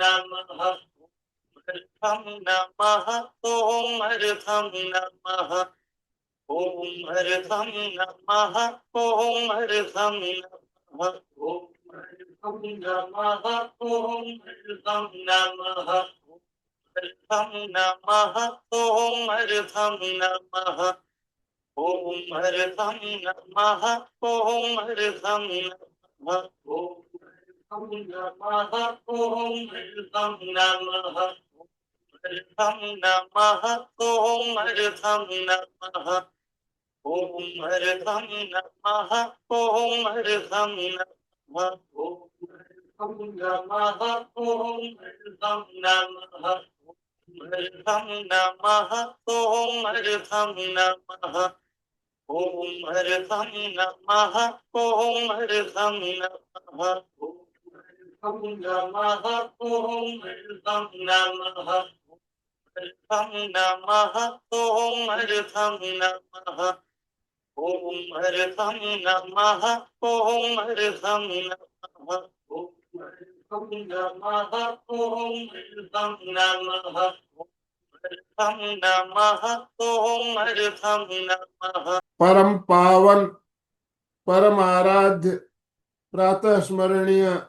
नमः अर्थं नमः ॐ अर्थं नमः ॐ अर्थं नमः ॐ अर्थं नमः ॐ अर्थं नमः ॐ अर्थं नमः अर्थं नमः ॐ अर्थं नमः ॐ अर्थं नमः ॐ अर्थं नमः ॐ नमः ॐ अर्थं नमः अर्थं नमः ॐ अर्थं नमः ॐ अर्थं नमः ॐ अर्थं नमः ॐ नमः ॐ अर्थं नमः अर्थं नमः ॐ अर्थं नमः ॐ अर्थं नमः ॐ अर्थं नमः ॐ नमः ॐ अर्थं नमः अर्थं नमः ॐ अर्थं नमः ॐ अर्थं नमः ॐ अर्थं नमः ॐ नमः ॐ अर्थं नमः अर्थं नमः ॐ अर्थं नमः। परम पावन परम आराध्य प्रातः स्मरणीय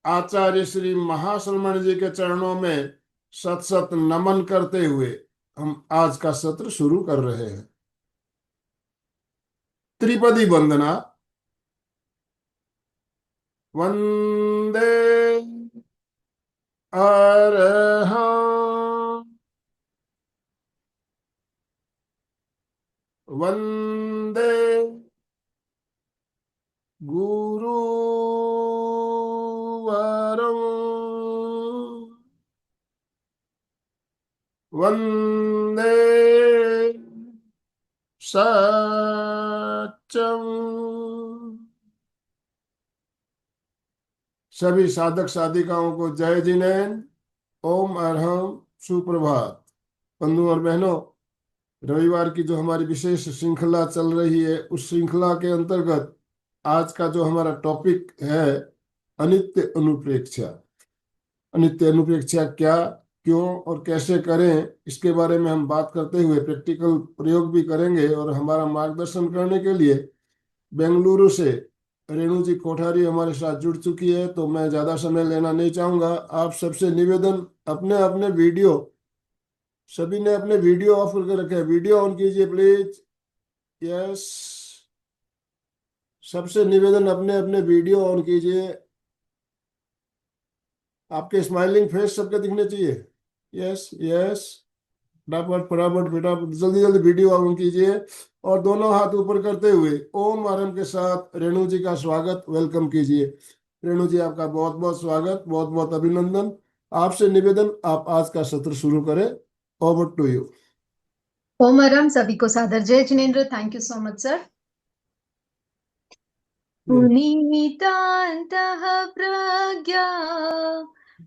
आचार्य श्री महाश्रमण जी के चरणों में सत सत नमन करते हुए हम आज का सत्र शुरू कर रहे हैं। त्रिपदी वंदना। वंदे अरहं वंदे गुरुवरं वंदे सत्यम। सभी साधक साधिकाओं को जय जिनेन्द्र। ओम अरहम। सुप्रभात। बंधु और बहनों, रविवार की जो हमारी विशेष श्रृंखला चल रही है, उस श्रृंखला के अंतर्गत आज का जो हमारा टॉपिक है अनित्य अनुप्रेक्षा। अनित्य अनुप्रेक्षा क्या, क्यों और कैसे करें, इसके बारे में हम बात करते हुए प्रैक्टिकल प्रयोग भी करेंगे। और हमारा मार्गदर्शन करने के लिए बेंगलुरु से रेणु जी कोठारी हमारे साथ जुड़ चुकी है, तो मैं ज्यादा समय लेना नहीं चाहूंगा। आप सबसे निवेदन, अपने अपने वीडियो, सभी ने अपने वीडियो ऑफ करके रखे हैं, वीडियो ऑन कीजिए प्लीज। यस, सबसे निवेदन, अपने अपने वीडियो ऑन कीजिए। आपके स्माइलिंग फेस सबके दिखने चाहिए। यस यस, फटाफट फटाफट फटाफट जल्दी जल्दी वीडियो ऑन कीजिए और दोनों हाथ ऊपर करते हुए ओम आरंभ के साथ रेणु जी का स्वागत, वेलकम कीजिए। रेणु जी, आपका बहुत बहुत स्वागत, बहुत बहुत अभिनंदन। आपसे निवेदन, आप आज का सत्र शुरू करें। Over to you. ओम आरंभ। सभी को सादर जय जिनेन्द्र। Thank you so much sir. पुनीतान्तः प्रज्ञा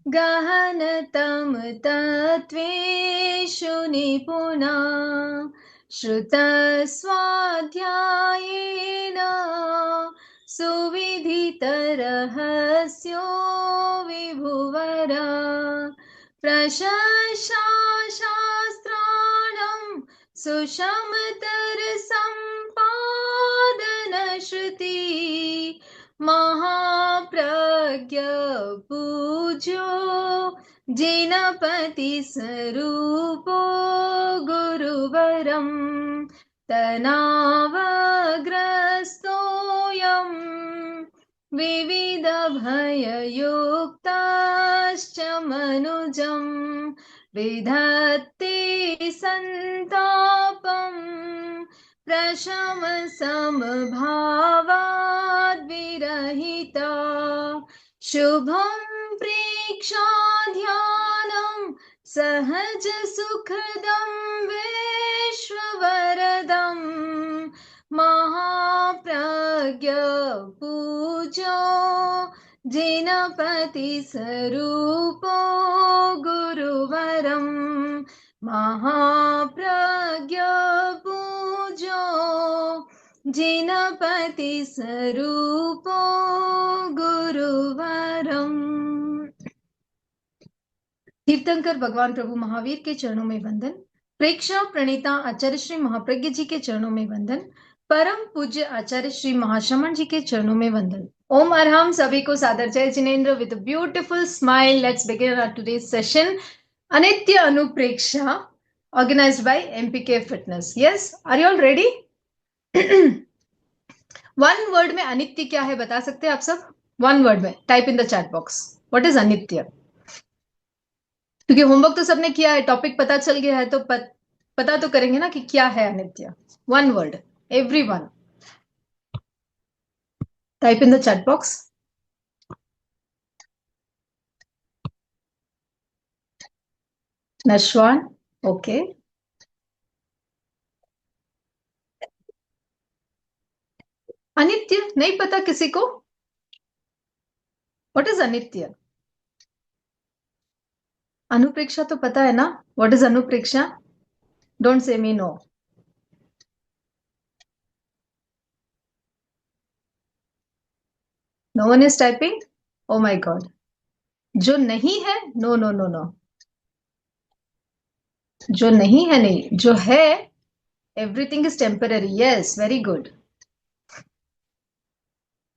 गहनतम तत्त्वेषु निपुणा श्रुतस्वाध्यायेन सुविदितरहस्यो विभुवरा प्रशंसाशास्त्राणां सुषमतरसम्पादनश्रुति महाप्रज्ञ पूज्यो जिनपति स्वरूपो गुरुवरं तनावग्रस्तोऽयं विविधभययुक्ताश्च मनुजं विधत्ते सन्तापं प्रशमसमभावाद्विरहिता शुभं प्रेक्षाध्यानं सहज सुखदं विश्ववरदं महाप्रज्ञ पूज्यो जिनपति स्वरूपो गुरुवरं महाप्रज्ञ पूज्यो जिनपति स्वरूपो गुरुवरम्। तीर्थंकर भगवान प्रभु महावीर के चरणों में वंदन। प्रेक्षा प्रणीता आचार्य श्री महाप्रज्ञ जी के चरणों में वंदन। परम पूज्य आचार्य श्री महाश्रमण जी के चरणों में वंदन। ओम अरहम सभी को सादर जय जिनेन्द्र with beautiful smile. Let's begin our today's session. अनित्य अनुप्रेक्षा organised by MPK fitness. Yes, are you all ready? One word में अनित्य क्या है बता सकते हैं आप सब? वन वर्ड में type in the chat box, what is अनित्य? क्योंकि होमवर्क तो सबने किया है, टॉपिक पता चल गया है, तो पता तो करेंगे ना कि क्या है अनित्य। One word, everyone type in the chat box. नशवान, ओके। अनित्य नहीं पता किसी को? व्हाट इज अनित्य? अनुप्रेक्षा तो पता है ना? व्हाट इज अनुप्रेक्षा? Don't say me no. No one is typing? Oh my God. जो नहीं है, नो नो नो नो। जो नहीं है नहीं, जो है everything is temporary. Yes, very good.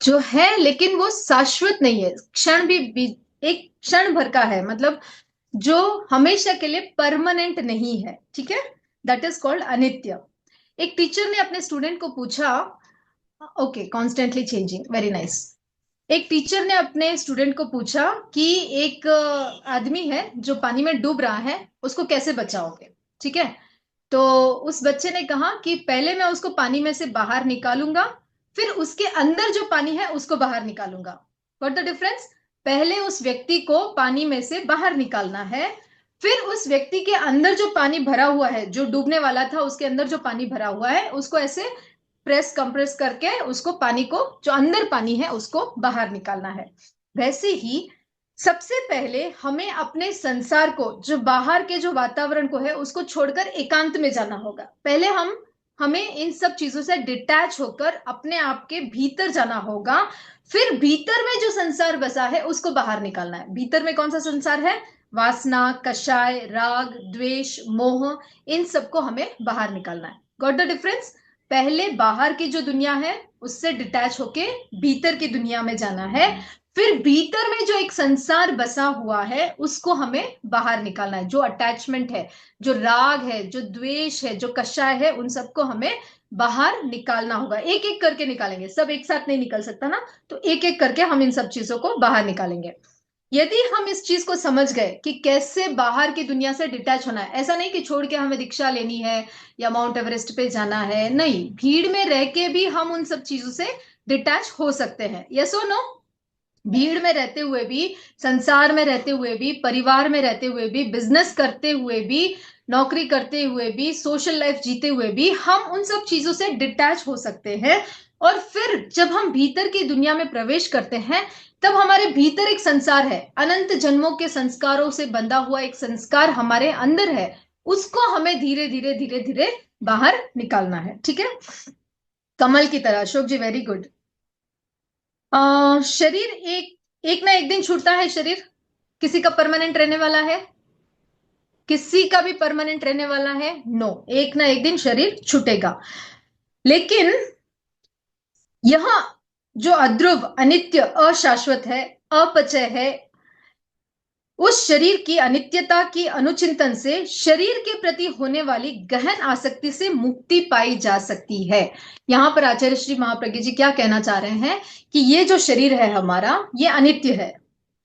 जो है लेकिन वो शाश्वत नहीं है, क्षण भी एक क्षण भर का है, मतलब जो हमेशा के लिए परमानेंट नहीं है, ठीक है? दैट इज कॉल्ड अनित्य। एक टीचर ने अपने स्टूडेंट को पूछा, okay, constantly changing, very nice. एक टीचर ने अपने स्टूडेंट को पूछा कि एक आदमी है जो पानी में डूब रहा है, उसको कैसे बचाओगे? ठीक है, तो उस बच्चे ने कहा कि पहले मैं उसको पानी में से बाहर निकालूंगा, फिर उसके अंदर जो पानी है उसको बाहर निकालूंगा। What the difference? पहले उस व्यक्ति को पानी में से बाहर निकालना है, फिर उस व्यक्ति के अंदर जो पानी भरा हुआ है, जो डूबने वाला था उसके अंदर जो पानी भरा हुआ है, उसको ऐसे प्रेस कंप्रेस करके उसको पानी को, जो अंदर पानी है उसको बाहर निकालना है। वैसे ही सबसे पहले हमें अपने संसार को, जो बाहर के जो वातावरण को है, उसको छोड़कर एकांत में जाना होगा। पहले हमें इन सब चीजों से डिटैच होकर अपने आप के भीतर जाना होगा। फिर भीतर में जो संसार बसा है उसको बाहर निकालना है। भीतर में कौन सा संसार है? वासना, कषाय, राग, द्वेष, मोह, इन सबको हमें बाहर निकालना है। Got the difference? पहले बाहर की जो दुनिया है उससे डिटैच होके भीतर की दुनिया में जाना है, फिर भीतर में जो एक संसार बसा हुआ है उसको हमें बाहर निकालना है। जो अटैचमेंट है, जो राग है, जो द्वेष है, जो कषाय है, उन सबको हमें बाहर निकालना होगा। एक एक करके निकालेंगे, सब एक साथ नहीं निकल सकता ना, तो एक एक करके हम इन सब चीजों को बाहर निकालेंगे। यदि हम इस चीज को समझ गए कि कैसे बाहर की दुनिया से डिटैच होना है, ऐसा नहीं कि छोड़ के हमें दीक्षा लेनी है या माउंट एवरेस्ट पे जाना है, नहीं, भीड़ में रह के भी हम उन सब चीजों से डिटैच हो सकते हैं। यस और नो? भीड़ में रहते हुए भी, संसार में रहते हुए भी, परिवार में रहते हुए भी, बिजनेस करते हुए भी, नौकरी करते हुए भी, सोशल लाइफ जीते हुए भी हम उन सब चीजों से डिटैच हो सकते हैं। और फिर जब हम भीतर की दुनिया में प्रवेश करते हैं, तब हमारे भीतर एक संसार है, अनंत जन्मों के संस्कारों से बंधा हुआ एक संस्कार हमारे अंदर है, उसको हमें धीरे धीरे धीरे धीरे बाहर निकालना है। ठीक है, कमल की तरह। अशोक जी, वेरी गुड। शरीर एक ना एक दिन छूटता है। शरीर किसी का परमानेंट रहने वाला है? किसी का भी परमानेंट रहने वाला है? नो, एक ना एक दिन शरीर छूटेगा। लेकिन यह जो अध्रुव, अनित्य, अशाश्वत है, अपचय है, उस शरीर की अनित्यता की अनुचिंतन से शरीर के प्रति होने वाली गहन आसक्ति से मुक्ति पाई जा सकती है। यहां पर आचार्य श्री महाप्रज्ञ जी क्या कहना चाह रहे हैं कि ये जो शरीर है हमारा, ये अनित्य है,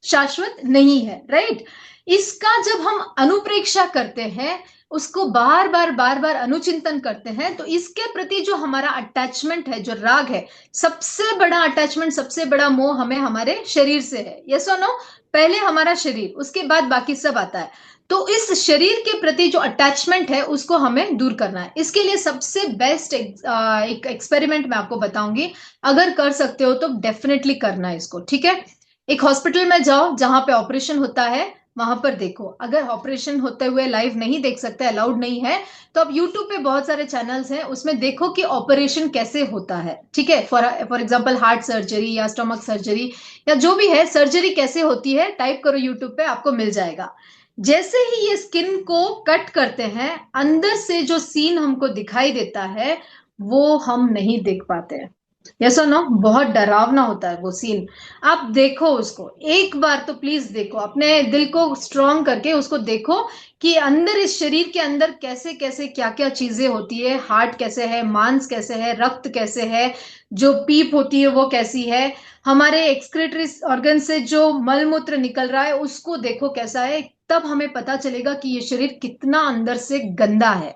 शाश्वत नहीं है, राइट? इसका जब हम अनुप्रेक्षा करते हैं, उसको बार बार अनुचिंतन करते हैं, तो इसके प्रति जो हमारा अटैचमेंट है, जो राग है, सबसे बड़ा अटैचमेंट, सबसे बड़ा मोह हमें हमारे शरीर से है। यस और नो? पहले हमारा शरीर, उसके बाद बाकी सब आता है। तो इस शरीर के प्रति जो अटैचमेंट है उसको हमें दूर करना है। इसके लिए सबसे बेस्ट एक एक्सपेरिमेंट मैं आपको बताऊंगी, अगर कर सकते हो तो डेफिनेटली करना है इसको। ठीक है, एक हॉस्पिटल में जाओ जहां पे ऑपरेशन होता है, वहां पर देखो। अगर ऑपरेशन होते हुए लाइव नहीं देख सकते, अलाउड नहीं है, तो अब यूट्यूब पे बहुत सारे चैनल्स हैं, उसमें देखो कि ऑपरेशन कैसे होता है। ठीक है, फॉर एग्जांपल हार्ट सर्जरी या स्टमक सर्जरी या जो भी है, सर्जरी कैसे होती है, टाइप करो यूट्यूब पे, आपको मिल जाएगा। जैसे ही ये स्किन को कट करते हैं, अंदर से जो सीन हमको दिखाई देता है वो हम नहीं देख पाते हैं। यस और नो? बहुत डरावना होता है वो सीन। आप देखो उसको एक बार, तो प्लीज देखो, अपने दिल को स्ट्रांग करके उसको देखो कि अंदर इस शरीर के अंदर कैसे कैसे क्या क्या चीजें होती है, हार्ट कैसे है, मांस कैसे है, रक्त कैसे है, जो पीप होती है वो कैसी है, हमारे एक्सक्रीटरी ऑर्गन से जो मलमूत्र निकल रहा है उसको देखो कैसा है। तब हमें पता चलेगा कि ये शरीर कितना अंदर से गंदा है,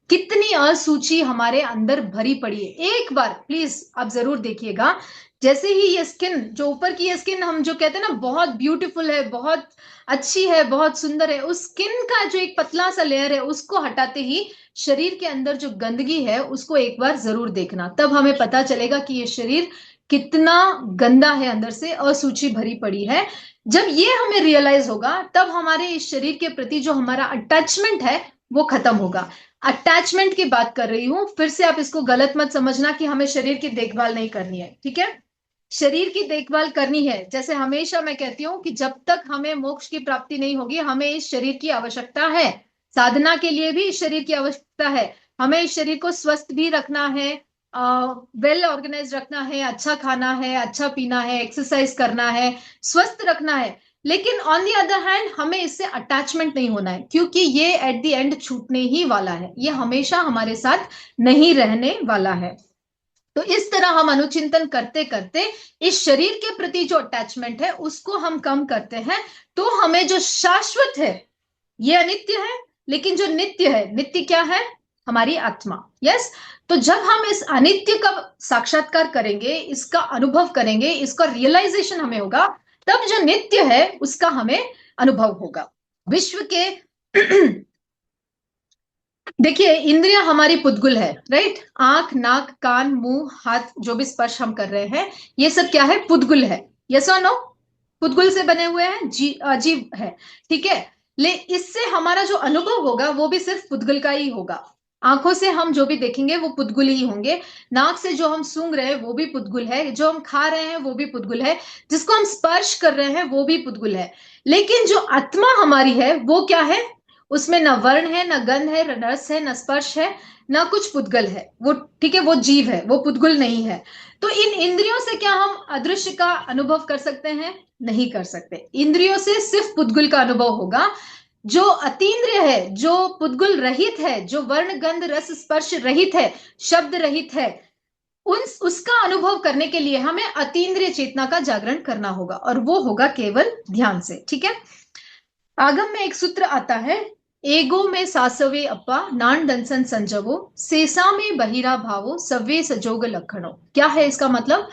कितनी असूची हमारे अंदर भरी पड़ी है। एक बार प्लीज आप जरूर देखिएगा। जैसे ही ये स्किन, जो ऊपर की ये स्किन हम जो कहते हैं ना बहुत ब्यूटीफुल है, बहुत अच्छी है, बहुत सुंदर है, उस स्किन का जो एक पतला सा लेयर है उसको हटाते ही शरीर के अंदर जो गंदगी है उसको एक बार जरूर देखना। तब हमें पता चलेगा कि ये शरीर कितना गंदा है, अंदर से असूची भरी पड़ी है। जब ये हमें रियलाइज होगा तब हमारे इस शरीर के प्रति जो हमारा अटैचमेंट है वो खत्म होगा। अटैचमेंट की बात कर रही हूं, फिर से आप इसको गलत मत समझना कि हमें शरीर की देखभाल नहीं करनी है, ठीक है? शरीर की देखभाल करनी है। जैसे हमेशा मैं कहती हूँ कि जब तक हमें मोक्ष की प्राप्ति नहीं होगी हमें इस शरीर की आवश्यकता है। साधना के लिए भी इस शरीर की आवश्यकता है। हमें इस शरीर को स्वस्थ भी रखना है, वेल ऑर्गेनाइज रखना है, अच्छा खाना है, अच्छा पीना है, एक्सरसाइज करना है, स्वस्थ रखना है। लेकिन ऑन दी अदर हैंड हमें इससे अटैचमेंट नहीं होना है, क्योंकि ये एट द एंड छूटने ही वाला है, ये हमेशा हमारे साथ नहीं रहने वाला है। तो इस तरह हम अनुचिंतन करते करते इस शरीर के प्रति जो अटैचमेंट है उसको हम कम करते हैं, तो हमें जो शाश्वत है, ये अनित्य है, लेकिन जो नित्य है, नित्य क्या है? हमारी आत्मा। यस। तो जब हम इस अनित्य का साक्षात्कार करेंगे, इसका अनुभव करेंगे, इसका रियलाइजेशन हमें होगा, तब जो नित्य है उसका हमें अनुभव होगा। विश्व के देखिए, इंद्रियां हमारी पुद्गुल है, राइट? आंख, नाक, कान, मुंह, हाथ, जो भी स्पर्श हम कर रहे हैं, ये सब क्या है? पुद्गुल है। यस और नो? पुद्गुल से बने हुए हैं, जीव है, ठीक है? ले इससे हमारा जो अनुभव होगा वो भी सिर्फ पुद्गुल का ही होगा। आंखों से हम जो भी देखेंगे वो पुद्गुल ही होंगे, नाक से जो हम सूंघ रहे हैं वो भी पुद्गुल है, जो हम खा रहे हैं वो भी पुद्गुल है, जिसको हम स्पर्श कर रहे हैं वो भी पुद्गुल है। लेकिन जो आत्मा हमारी है वो क्या है? उसमें न वर्ण है, न गंध है, न रस है, न स्पर्श है, न कुछ पुद्गल है वो, ठीक है? वो जीव है, वो पुद्गुल नहीं है। तो इन इंद्रियों से क्या हम अदृश्य का अनुभव कर सकते हैं? नहीं कर सकते। इंद्रियों से सिर्फ पुद्गुल का अनुभव होगा। जो अतीन्द्रिय है, जो पुद्गुल रहित है, जो वर्ण गंध रस स्पर्श रहित है, शब्द रहित है, उसका अनुभव करने के लिए हमें अतीन्द्रिय चेतना का जागरण करना होगा, और वो होगा केवल ध्यान से, ठीक है? आगम में एक सूत्र आता है, एगो में सासवे अप्पा नान दंसन संजवो सेसा में बहिरा भावो सवे सजोग लक्षणो। क्या है इसका मतलब?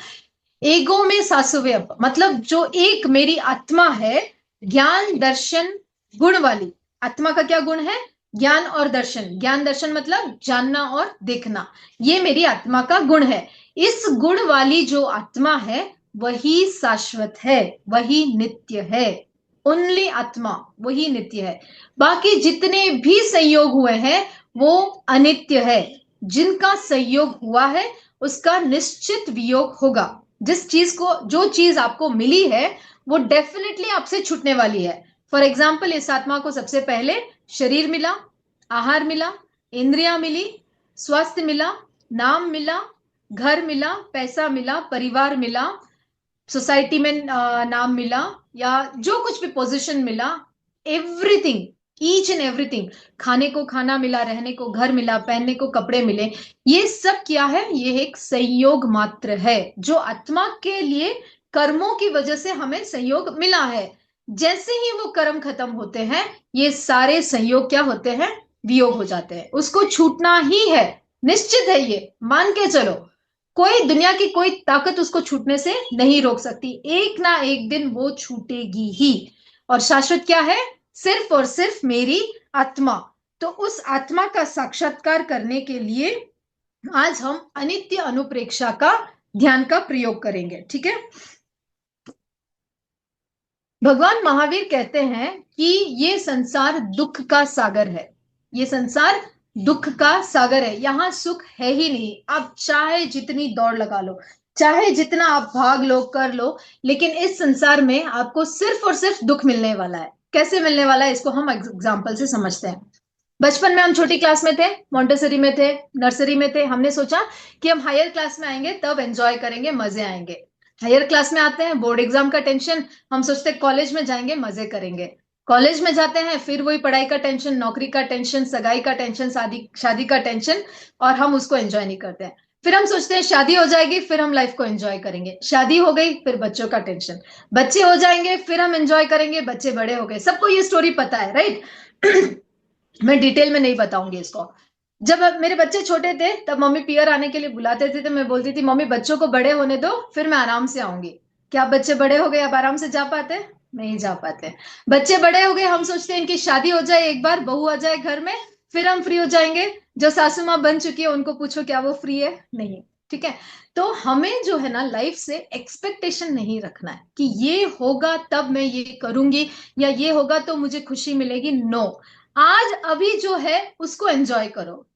एगो में सासवे अप्पा मतलब जो एक मेरी आत्मा है, ज्ञान दर्शन गुण वाली। आत्मा का क्या गुण है? ज्ञान और दर्शन। ज्ञान दर्शन मतलब जानना और देखना, ये मेरी आत्मा का गुण है। इस गुण वाली जो आत्मा है वही शाश्वत है, वही नित्य है। ओनली आत्मा वही नित्य है। बाकी जितने भी संयोग हुए हैं वो अनित्य है। जिनका संयोग हुआ है उसका निश्चित वियोग होगा। जिस चीज को, जो चीज आपको मिली है वो डेफिनेटली आपसे छूटने वाली है। फॉर एग्जाम्पल, इस आत्मा को सबसे पहले शरीर मिला, आहार मिला, इंद्रियां मिली, स्वास्थ्य मिला, नाम मिला, घर मिला, पैसा मिला, परिवार मिला, सोसाइटी में नाम मिला, या जो कुछ भी पोजीशन मिला, एवरीथिंग, ईच एंड एवरीथिंग, खाने को खाना मिला, रहने को घर मिला, पहनने को कपड़े मिले, ये सब क्या है? ये एक संयोग मात्र है जो आत्मा के लिए कर्मों की वजह से हमें संयोग मिला है। जैसे ही वो कर्म खत्म होते हैं ये सारे संयोग क्या होते हैं? वियोग हो जाते हैं। उसको छूटना ही है, निश्चित है, ये मान के चलो। कोई दुनिया की कोई ताकत उसको छूटने से नहीं रोक सकती। एक ना एक दिन वो छूटेगी ही। और शाश्वत क्या है? सिर्फ और सिर्फ मेरी आत्मा। तो उस आत्मा का साक्षात्कार करने के लिए आज हम अनित्य अनुप्रेक्षा का ध्यान का प्रयोग करेंगे, ठीक है? भगवान महावीर कहते हैं कि ये संसार दुख का सागर है। ये संसार दुख का सागर है, यहां सुख है ही नहीं। आप चाहे जितनी दौड़ लगा लो, चाहे जितना आप भाग लो, कर लो, लेकिन इस संसार में आपको सिर्फ और सिर्फ दुख मिलने वाला है। कैसे मिलने वाला है इसको हम एग्जाम्पल से समझते हैं। बचपन में हम छोटी क्लास में थे, मॉन्टेसरी में थे, नर्सरी में थे, हमने सोचा कि हम हायर क्लास में आएंगे तब एंजॉय करेंगे, मजे आएंगे। हायर क्लास में आते हैं, बोर्ड एग्जाम का टेंशन, हम सोचते हैं कॉलेज में जाएंगे मजे करेंगे। कॉलेज में जाते हैं, फिर वही पढ़ाई का टेंशन, नौकरी का टेंशन, सगाई का टेंशन, शादी शादी का टेंशन, और हम उसको एंजॉय नहीं करते हैं। फिर हम सोचते हैं शादी हो जाएगी, फिर हम लाइफ को एंजॉय करेंगे। शादी हो गई, फिर बच्चों का टेंशन, बच्चे हो जाएंगे, फिर हम एंजॉय करेंगे, बच्चे बड़े हो गए। सबको ये स्टोरी पता है, राइट? मैं डिटेल में नहीं बताऊंगी इसको। जब मेरे बच्चे छोटे थे तब मम्मी पियर आने के लिए बुलाते थे, तो मैं बोलती थी मम्मी बच्चों को बड़े होने दो, फिर मैं आराम से आऊंगी। क्या बच्चे बड़े हो गए अब आराम से जा पाते? नहीं जा पाते। बच्चे बड़े हो गए, हम सोचते हैं इनकी शादी हो जाए, एक बार बहू आ जाए घर में, फिर हम फ्री हो जाएंगे। जो सासू माँ बन चुकी है उनको पूछो क्या वो फ्री है? नहीं। ठीक है। तो हमें जो है ना लाइफ से एक्सपेक्टेशन नहीं रखना है कि ये होगा तब मैं ये करूंगी, या ये होगा तो मुझे खुशी मिलेगी। नो। आज अभी जो है उसको एंजॉय करो,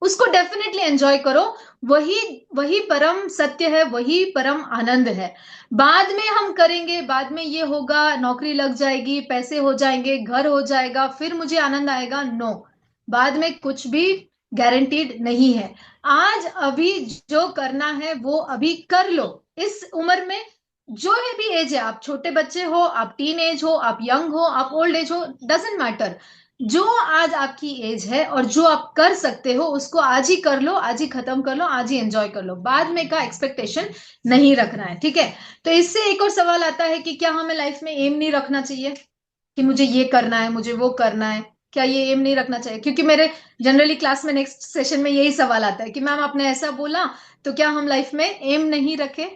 उसको डेफिनेटली एंजॉय करो। वही वही परम सत्य है, वही परम आनंद है। बाद में हम करेंगे, बाद में ये होगा, नौकरी लग जाएगी, पैसे हो जाएंगे, घर हो जाएगा, फिर मुझे आनंद आएगा। नो। बाद में कुछ भी गारंटीड नहीं है। आज अभी जो करना है वो अभी कर लो। इस उम्र में जो है भी एज है, आप छोटे बच्चे हो, आप टीन एज हो, आप यंग हो, आप ओल्ड एज हो, डजेंट मैटर। जो आज आपकी एज है और जो आप कर सकते हो उसको आज ही कर लो, आज ही खत्म कर लो, आज ही एंजॉय कर लो। बाद में का एक्सपेक्टेशन नहीं रखना है, ठीक है? तो इससे एक और सवाल आता है कि क्या हमें लाइफ में एम नहीं रखना चाहिए कि मुझे ये करना है, मुझे वो करना है? क्या ये एम नहीं रखना चाहिए? क्योंकि मेरे जनरली क्लास में नेक्स्ट सेशन में यही सवाल आता है कि मैम आपने ऐसा बोला, तो क्या हम लाइफ में एम नहीं रखे?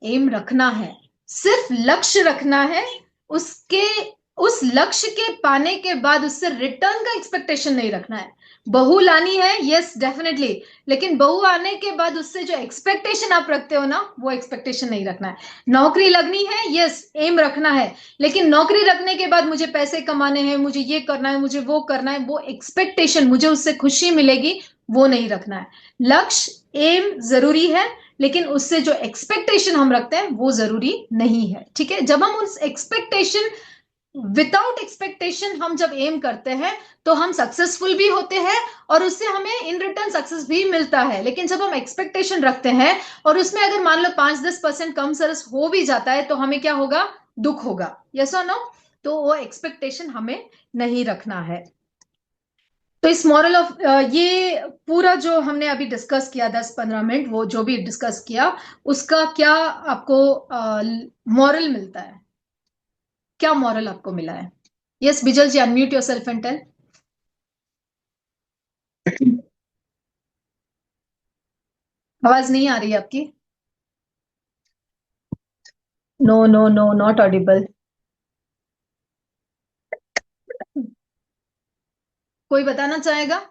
एम रखना है, सिर्फ लक्ष्य रखना है। उसके उस लक्ष्य के पाने के बाद उससे रिटर्न का एक्सपेक्टेशन नहीं रखना है। बहू लानी है, यस डेफिनेटली, लेकिन बहू आने के बाद उससे जो एक्सपेक्टेशन आप रखते हो ना, वो एक्सपेक्टेशन नहीं रखना है। नौकरी लगनी है, यस एम रखना है, लेकिन नौकरी लगने के बाद मुझे पैसे कमाने हैं, मुझे ये करना है, मुझे वो करना है, वो एक्सपेक्टेशन, मुझे उससे खुशी मिलेगी, वो नहीं रखना है। लक्ष्य एम जरूरी है, लेकिन उससे जो एक्सपेक्टेशन हम रखते हैं वो जरूरी नहीं है, ठीक है? जब हम उस एक्सपेक्टेशन, विदाउट एक्सपेक्टेशन हम जब एम करते हैं तो हम सक्सेसफुल भी होते हैं और उससे हमें इन रिटर्न सक्सेस भी मिलता है। लेकिन जब हम एक्सपेक्टेशन रखते हैं और उसमें अगर मान लो 5-10% कम सरस हो भी जाता है तो हमें क्या होगा? दुख होगा। यस और नो? तो वो एक्सपेक्टेशन हमें नहीं रखना है। तो इस मॉरल ऑफ ये पूरा जो हमने अभी डिस्कस किया 10-15 मिनट, वो जो भी डिस्कस किया उसका क्या आपको मॉरल मिलता है? क्या मॉरल आपको मिला है? Yes Bijal ji, unmute yourself and tell. आवाज नहीं आ रही है आपकी। No no no, not audible. कोई बताना चाहेगा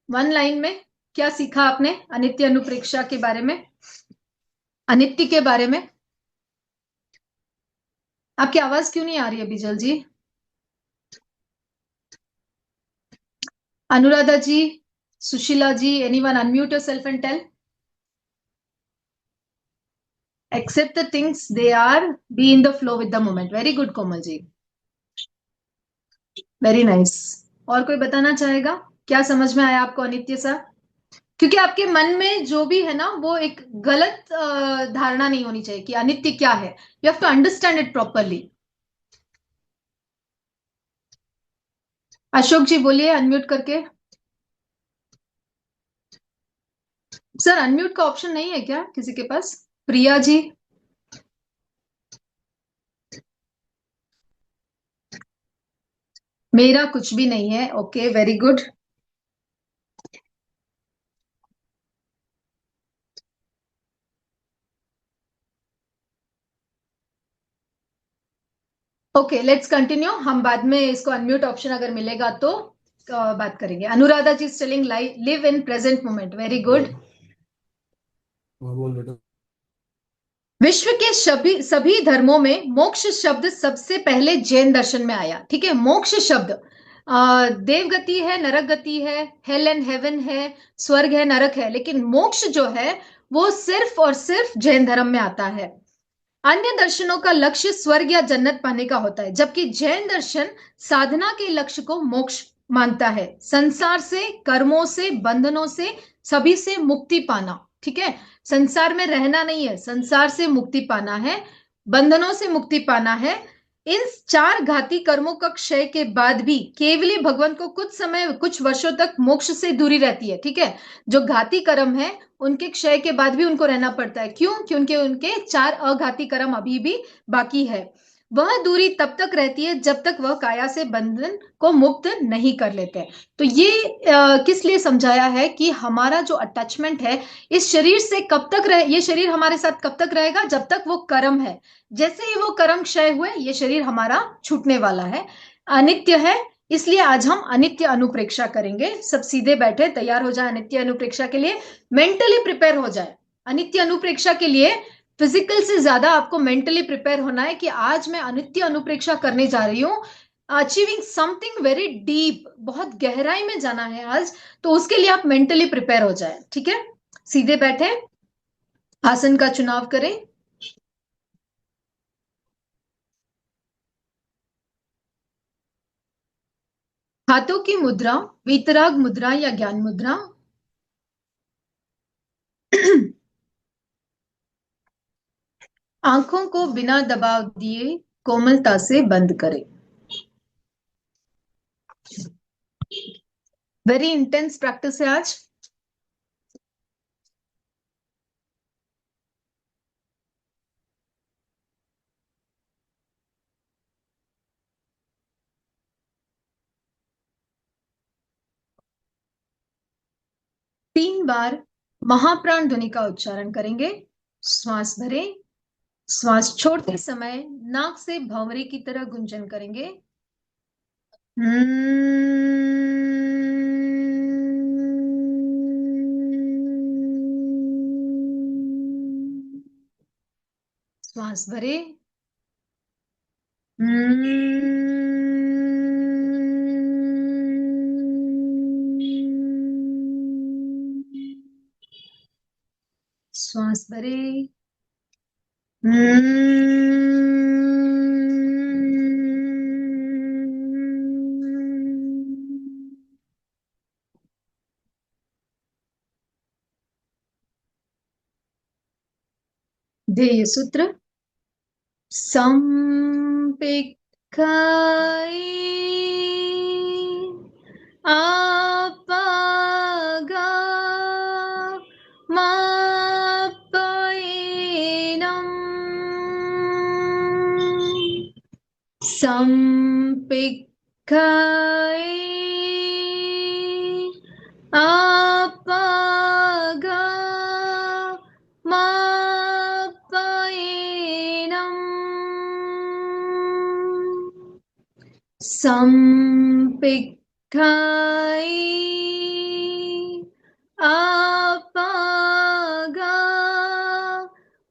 वन लाइन में क्या सीखा आपने अनित्य अनुप्रेक्षा के बारे में, अनित्य के बारे में? आपकी आवाज क्यों नहीं आ रही है Bijal ji? Anuradha ji, Sushila ji, anyone unmute yourself and tell. Accept the things they are, be in the flow with the moment. Very good Komal ji, very nice. और कोई बताना चाहेगा क्या समझ में आया आपको अनित्य सा? क्योंकि आपके मन में जो भी है ना वो एक गलत धारणा नहीं होनी चाहिए कि अनित्य क्या है। You have to understand it properly. Ashok ji बोलिए अनम्यूट करके। सर अनम्यूट का ऑप्शन नहीं है क्या किसी के पास? प्रिया जी, मेरा कुछ भी नहीं है। Okay, very good. Okay, let's continue. हम बाद में इसको अनम्यूट ऑप्शन अगर मिलेगा तो बात करेंगे। अनुराधा जी स्टेलिंग live in present moment, very good. बोल बेटा। विश्व के सभी सभी धर्मों में मोक्ष शब्द सबसे पहले जैन दर्शन में आया, ठीक है? मोक्ष शब्द देवगति है, नरक गति है, हेल एंड हेवन है, स्वर्ग है, नरक है, लेकिन मोक्ष जो है वो सिर्फ और सिर्फ जैन धर्म में आता है। अन्य दर्शनों का लक्ष्य स्वर्ग या जन्नत पाने का होता है, जबकि जैन दर्शन साधना के लक्ष्य को मोक्ष मानता है, संसार से, कर्मों से, बंधनों से, सभी से मुक्ति पाना। ठीक है, संसार में रहना नहीं है, संसार से मुक्ति पाना है, बंधनों से मुक्ति पाना है। इन चार घाती कर्मों का क्षय के बाद भी केवली भगवान को कुछ समय, कुछ वर्षों तक मोक्ष से दूरी रहती है। ठीक है, जो घाती कर्म है उनके क्षय के बाद भी उनको रहना पड़ता है। क्यों? क्योंकि उनके चार अघाती कर्म अभी भी बाकी है। वह दूरी तब तक रहती है जब तक वह काया से बंधन को मुक्त नहीं कर लेते। तो ये किस लिए समझाया है कि हमारा जो अटैचमेंट है इस शरीर से कब तक रहे, ये शरीर हमारे साथ कब तक रहेगा? जब तक वो कर्म है। जैसे ही वो कर्म क्षय हुए ये शरीर हमारा छूटने वाला है, अनित्य है। इसलिए आज हम अनित्य अनुप्रेक्षा करेंगे। सब सीधे बैठे तैयार हो जाए अनित्य अनुप्रेक्षा के लिए, मेंटली प्रिपेयर हो जाए। अनित्य अनुप्रेक्षा के लिए फिजिकल से ज्यादा आपको मेंटली प्रिपेयर होना है कि आज मैं अनित्य अनुप्रेक्षा करने जा रही हूं, अचीविंग समथिंग वेरी डीप, बहुत गहराई में जाना है आज। तो उसके लिए आप मेंटली प्रिपेयर हो जाए। ठीक है, सीधे बैठे, आसन का चुनाव करें। हाथों की मुद्रा, वीतराग मुद्रा या ज्ञान मुद्रा। आंखों को बिना दबाव दिए कोमलता से बंद करें। वेरी इंटेंस प्रैक्टिस है आज। तीन बार महाप्राण ध्वनि का उच्चारण करेंगे। श्वास भरें, श्वास छोड़ते समय नाक से भंवरे की तरह गुंजन करेंगे। श्वास भरें, श्वास भरें, ध्येय सूत्र, संपिक्खाये आपागा मापयेनम्, संपिक्खाये आपागा मापयेनम्, संपिक्खाये आपागा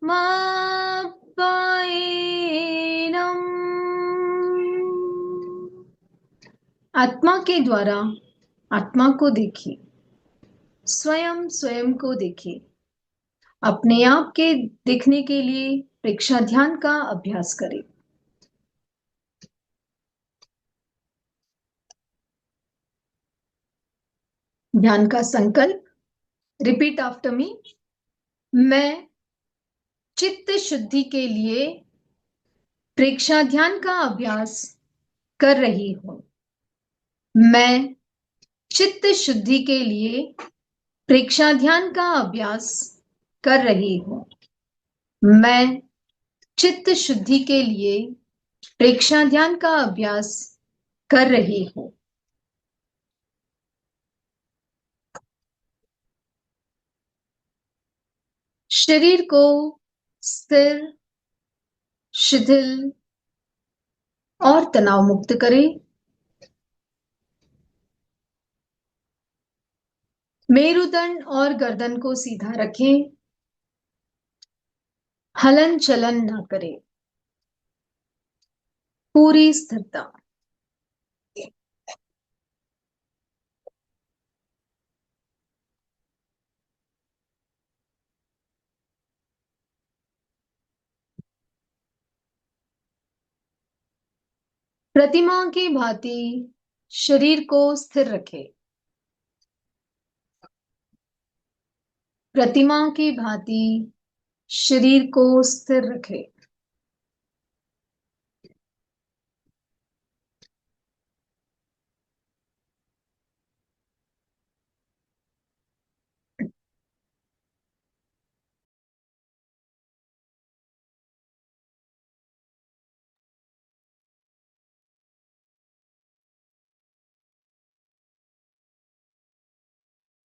मापयेनम्। आत्मा के द्वारा आत्मा को देखिए, स्वयं स्वयं को देखिए। अपने आप के देखने के लिए प्रेक्षा ध्यान का अभ्यास करें। ध्यान का संकल्प, रिपीट आफ्टर मी। मैं चित्त शुद्धि के लिए प्रेक्षा ध्यान का अभ्यास कर रही हूं। मैं चित्त शुद्धि के लिए प्रेक्षा ध्यान का अभ्यास कर रही हूं। मैं चित्त शुद्धि के लिए प्रेक्षा ध्यान का अभ्यास कर रही हूं। शरीर को स्थिर, शिथिल और तनाव मुक्त करें। मेरुदंड और गर्दन को सीधा रखें। हलन चलन ना करें। पूरी स्थिरता। प्रतिमा की भांति शरीर को स्थिर रखे। प्रतिमा की भांति शरीर को स्थिर रखे।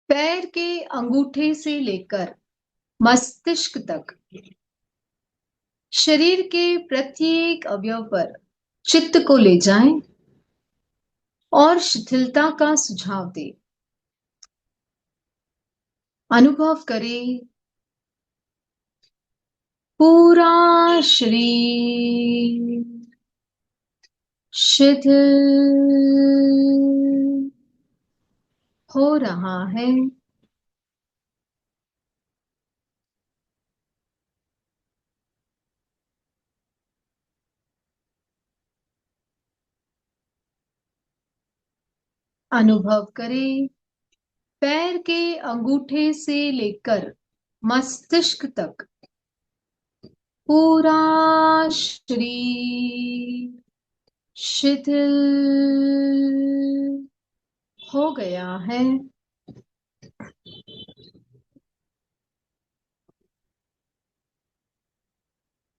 पैर के अंगूठे से लेकर मस्तिष्क तक शरीर के प्रत्येक अवयव पर चित्त को ले जाएं और शिथिलता का सुझाव दें। अनुभव करें पूरा शरीर शिथिल हो रहा है। अनुभव करें पैर के अंगूठे से लेकर मस्तिष्क तक पूरा शरीर शिथिल हो गया है।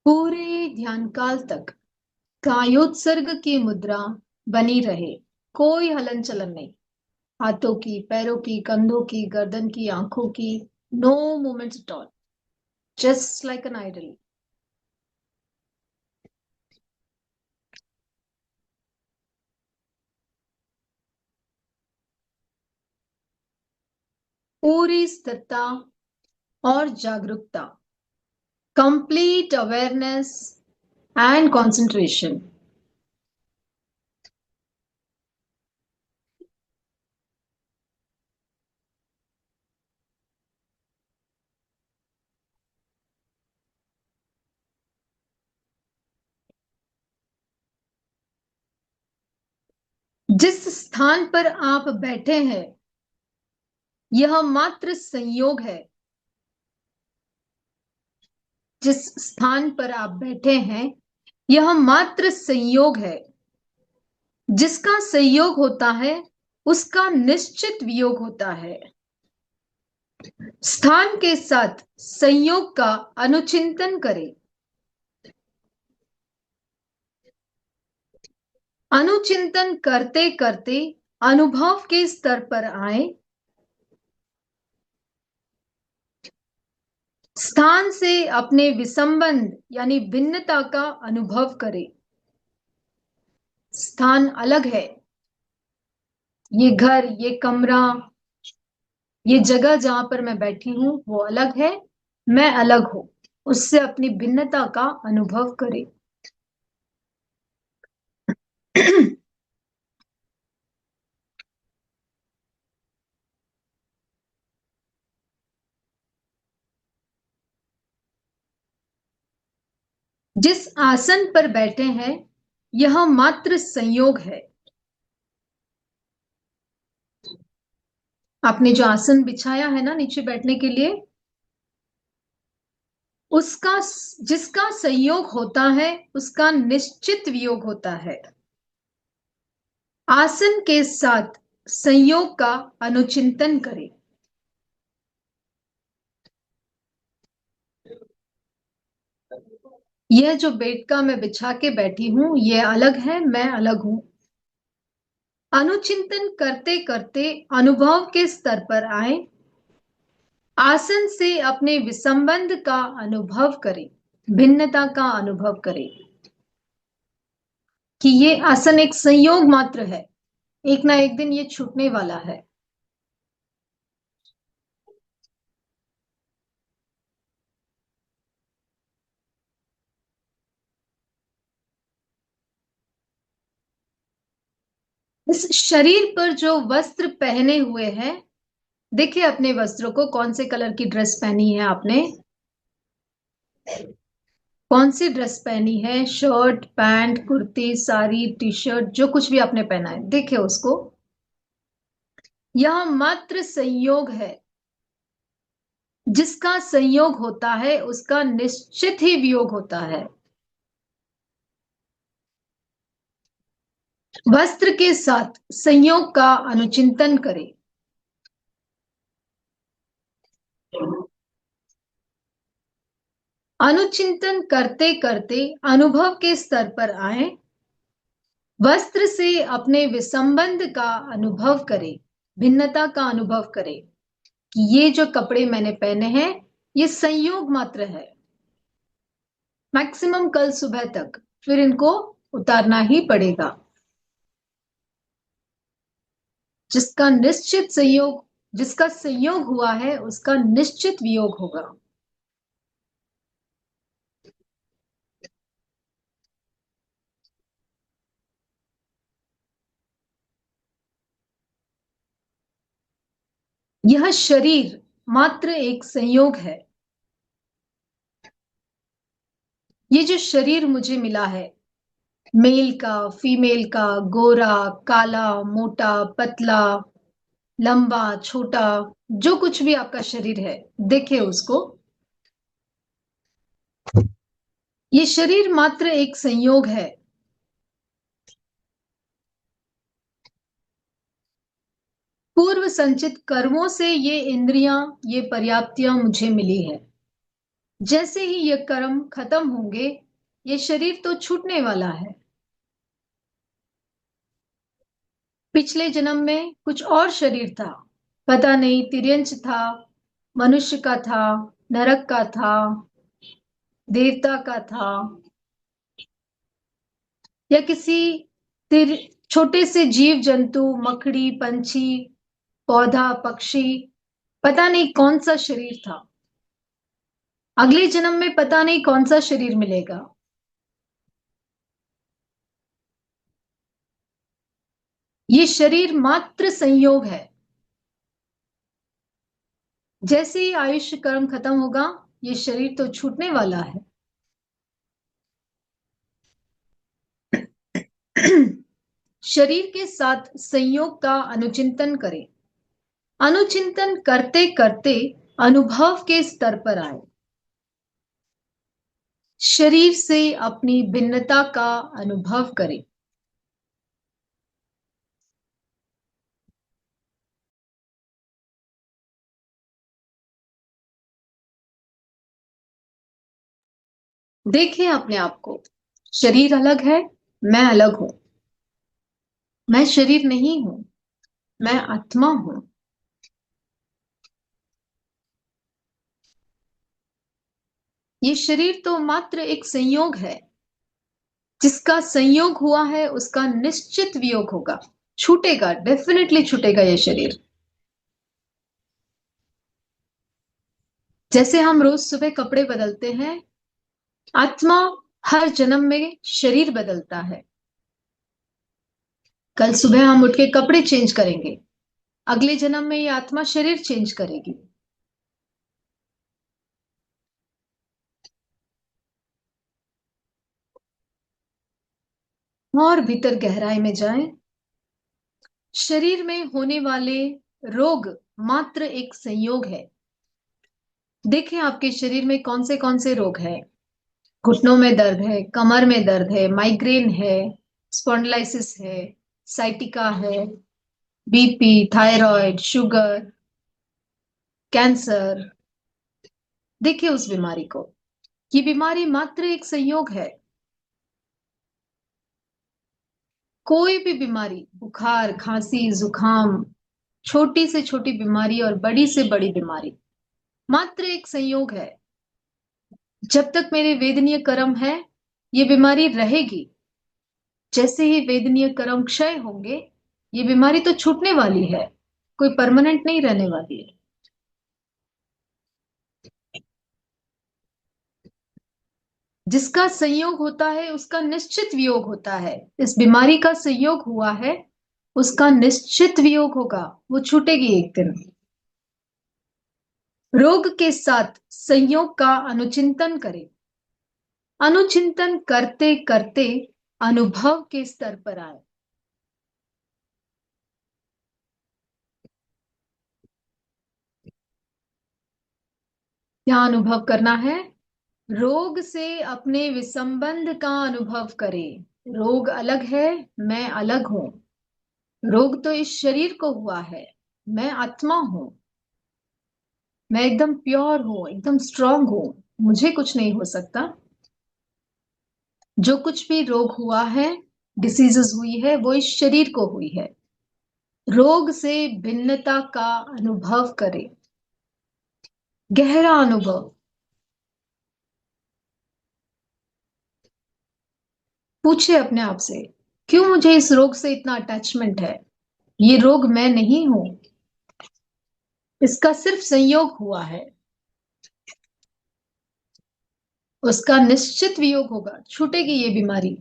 पूरे ध्यान काल तक कायोत्सर्ग की मुद्रा बनी रहे, कोई हलन चलन नहीं। हाथों की, पैरों की, कंधों की, गर्दन की, आंखों की, no movements at all, just like an idol. पूरी स्थिरता और जागरूकता, कंप्लीट अवेयरनेस एंड कंसंट्रेशन। जिस स्थान पर आप बैठे हैं यह मात्र संयोग है। जिस स्थान पर आप बैठे हैं यह मात्र संयोग है। जिसका संयोग होता है उसका निश्चित वियोग होता है। स्थान के साथ संयोग का अनुचिंतन करें। अनुचिंतन करते करते अनुभव के स्तर पर आए। स्थान से अपने विसंबंध यानी भिन्नता का अनुभव करें। स्थान अलग है, ये घर, ये कमरा, ये जगह जहां पर मैं बैठी हूं वो अलग है, मैं अलग हूं। उससे अपनी भिन्नता का अनुभव करें। जिस आसन पर बैठे हैं यह मात्र संयोग है। आपने जो आसन बिछाया है ना नीचे बैठने के लिए, उसका जिसका संयोग होता है उसका निश्चित वियोग होता है। आसन के साथ संयोग का अनुचिंतन करें। यह जो बेड का मैं बिछा के बैठी हूं यह अलग है, मैं अलग हूं। अनुचिंतन करते करते अनुभव के स्तर पर आए। आसन से अपने विसंबंध का अनुभव करें, भिन्नता का अनुभव करें कि ये आसन एक संयोग मात्र है, एक ना एक दिन ये छूटने वाला है। इस शरीर पर जो वस्त्र पहने हुए हैं, देखिए अपने वस्त्रों को, कौन से कलर की ड्रेस पहनी है आपने। कौन सी ड्रेस पहनी है, shirt, pant, kurti, sari, T shirt, जो कुछ भी आपने पहना है, देखिए उसको। यह मात्र संयोग है। जिसका संयोग होता है उसका निश्चित ही वियोग होता है। वस्त्र के साथ संयोग का अनुचिंतन करें। अनुचिंतन करते करते अनुभव के स्तर पर आए। वस्त्र से अपने विसंबंध का अनुभव करें, भिन्नता का अनुभव करें कि ये जो कपड़े मैंने पहने हैं ये संयोग मात्र है। मैक्सिमम कल सुबह तक, फिर इनको उतारना ही पड़ेगा। जिसका संयोग हुआ है उसका निश्चित वियोग होगा। यह शरीर मात्र एक संयोग है। ये जो शरीर मुझे मिला है, मेल का, फीमेल का, गोरा, काला, मोटा, पतला, लंबा, छोटा, जो कुछ भी आपका शरीर है, देखिए उसको। ये शरीर मात्र एक संयोग है। पूर्व संचित कर्मों से ये इंद्रियां, ये पर्याप्तियां मुझे मिली है। जैसे ही ये कर्म खत्म होंगे ये शरीर तो छूटने वाला है। पिछले जन्म में कुछ और शरीर था, पता नहीं तिर्यंच था, मनुष्य का था, नरक का था, देवता का था, या किसी छोटे से जीव जंतु, मकड़ी, पंछी, पौधा, पक्षी, पता नहीं कौन सा शरीर था। अगले जन्म में पता नहीं कौन सा शरीर मिलेगा। ये शरीर मात्र संयोग है। जैसे ही आयुष्य कर्म खत्म होगा ये शरीर तो छूटने वाला है। शरीर के साथ संयोग का अनुचिंतन करें। अनुचिंतन करते करते अनुभव के स्तर पर आए। शरीर से अपनी भिन्नता का अनुभव करें। देखिए अपने आप को, शरीर अलग है, मैं अलग हूं। मैं शरीर नहीं हूं, मैं आत्मा हूं। ये शरीर तो मात्र एक संयोग है। जिसका संयोग हुआ है उसका निश्चित वियोग होगा, छूटेगा, डेफिनेटली छूटेगा ये शरीर। जैसे हम रोज सुबह कपड़े बदलते हैं, आत्मा हर जन्म में शरीर बदलता है। कल सुबह हम उठ के कपड़े चेंज करेंगे, अगले जन्म में ये आत्मा शरीर चेंज करेगी। और भीतर गहराई में जाएं। शरीर में होने वाले रोग मात्र एक संयोग है। देखिए आपके शरीर में कौन से रोग हैं। घुटनों में दर्द है, कमर में दर्द है, माइग्रेन है, स्पॉन्डिलाइसिस है, साइटिका है, बीपी, थायराइड, शुगर, कैंसर। देखिए उस बीमारी को। ये बीमारी मात्र एक संयोग है। कोई भी बीमारी, बुखार, खांसी, जुकाम, छोटी से छोटी बीमारी और बड़ी से बड़ी बीमारी, मात्र एक संयोग है। जब तक मेरे वेदनीय कर्म है ये बीमारी रहेगी। जैसे ही वेदनीय कर्म क्षय होंगे ये बीमारी तो छूटने वाली है, कोई परमानेंट नहीं रहने वाली है। जिसका संयोग होता है उसका निश्चित वियोग होता है। इस बीमारी का संयोग हुआ है, उसका निश्चित वियोग होगा, वो छूटेगी एक दिन। रोग के साथ संयोग का अनुचिंतन करें। अनुचिंतन करते करते अनुभव के स्तर पर आए। क्या अनुभव करना है? रोग से अपने विसंबंध का अनुभव करे। रोग अलग है, मैं अलग हूं। रोग तो इस शरीर को हुआ है, मैं आत्मा हूं। मैं एकदम प्योर हूं, एकदम स्ट्रांग हूं, मुझे कुछ नहीं हो सकता। जो कुछ भी रोग हुआ है, डिसीजेस हुई है, वो इस शरीर को हुई है। रोग से भिन्नता का अनुभव करे, गहरा अनुभव। पूछे अपने आप से, क्यों मुझे इस रोग से इतना अटैचमेंट है? ये रोग मैं नहीं हूं, इसका सिर्फ संयोग हुआ है। उसका निश्चित वियोग होगा, छूटेगी ये बीमारी,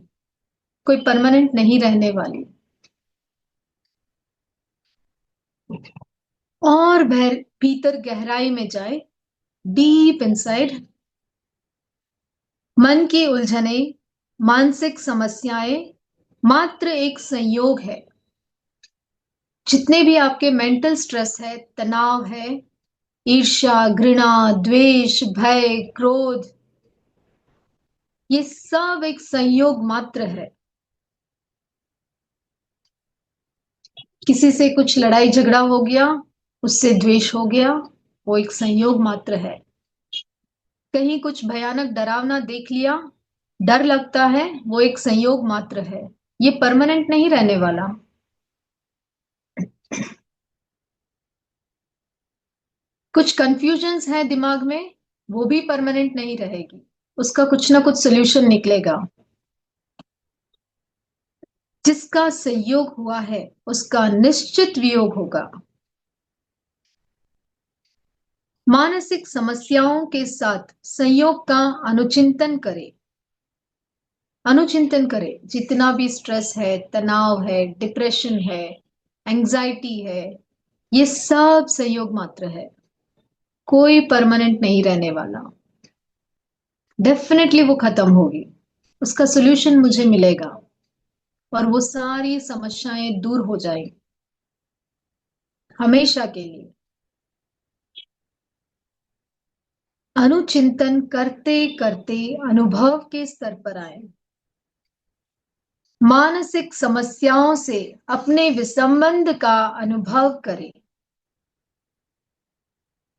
कोई परमानेंट नहीं रहने वाली। और भीतर गहराई में जाए, डीप इनसाइड। मन की उलझने, मानसिक समस्याएं मात्र एक संयोग है। जितने भी आपके मेंटल स्ट्रेस है, तनाव है, ईर्ष्या, घृणा, द्वेष, भय, क्रोध, ये सब एक संयोग मात्र है। किसी से कुछ लड़ाई झगड़ा हो गया, उससे द्वेष हो गया, वो एक संयोग मात्र है। कहीं कुछ भयानक डरावना देख लिया, डर लगता है, वो एक संयोग मात्र है। ये परमानेंट नहीं रहने वाला। कुछ कंफ्यूजन्स है दिमाग में, वो भी परमानेंट नहीं रहेगी, उसका कुछ ना कुछ सोल्यूशन निकलेगा। जिसका संयोग हुआ है उसका निश्चित वियोग होगा। मानसिक समस्याओं के साथ संयोग का अनुचिंतन करें। अनुचिंतन करें, जितना भी स्ट्रेस है, तनाव है, डिप्रेशन है, एंजाइटी है, ये सब संयोग मात्र है, कोई परमानेंट नहीं रहने वाला। डेफिनेटली वो खत्म होगी, उसका सोल्यूशन मुझे मिलेगा और वो सारी समस्याएं दूर हो जाएंगी हमेशा के लिए। अनुचिंतन करते करते अनुभव के स्तर पर आए। मानसिक समस्याओं से अपने विसंबंध का अनुभव करें।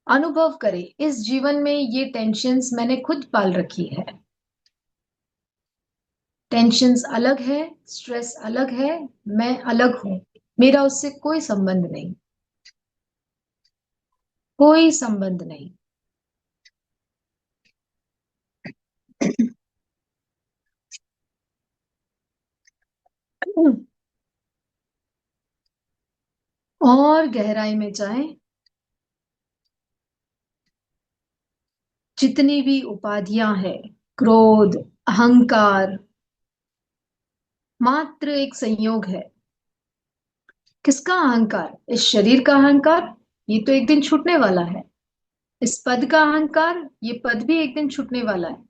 अनुभव करें, इस जीवन में ये टेंशन्स मैंने खुद पाल रखी है। टेंशन्स अलग है, स्ट्रेस अलग है, मैं अलग हूं, मेरा उससे कोई संबंध नहीं, कोई संबंध नहीं। और गहराई में जाएं। जितनी भी उपाधियां हैं, क्रोध, अहंकार, मात्र एक संयोग है। किसका अहंकार? इस शरीर का अहंकार, ये तो एक दिन छूटने वाला है। इस पद का अहंकार, ये पद भी एक दिन छूटने वाला है।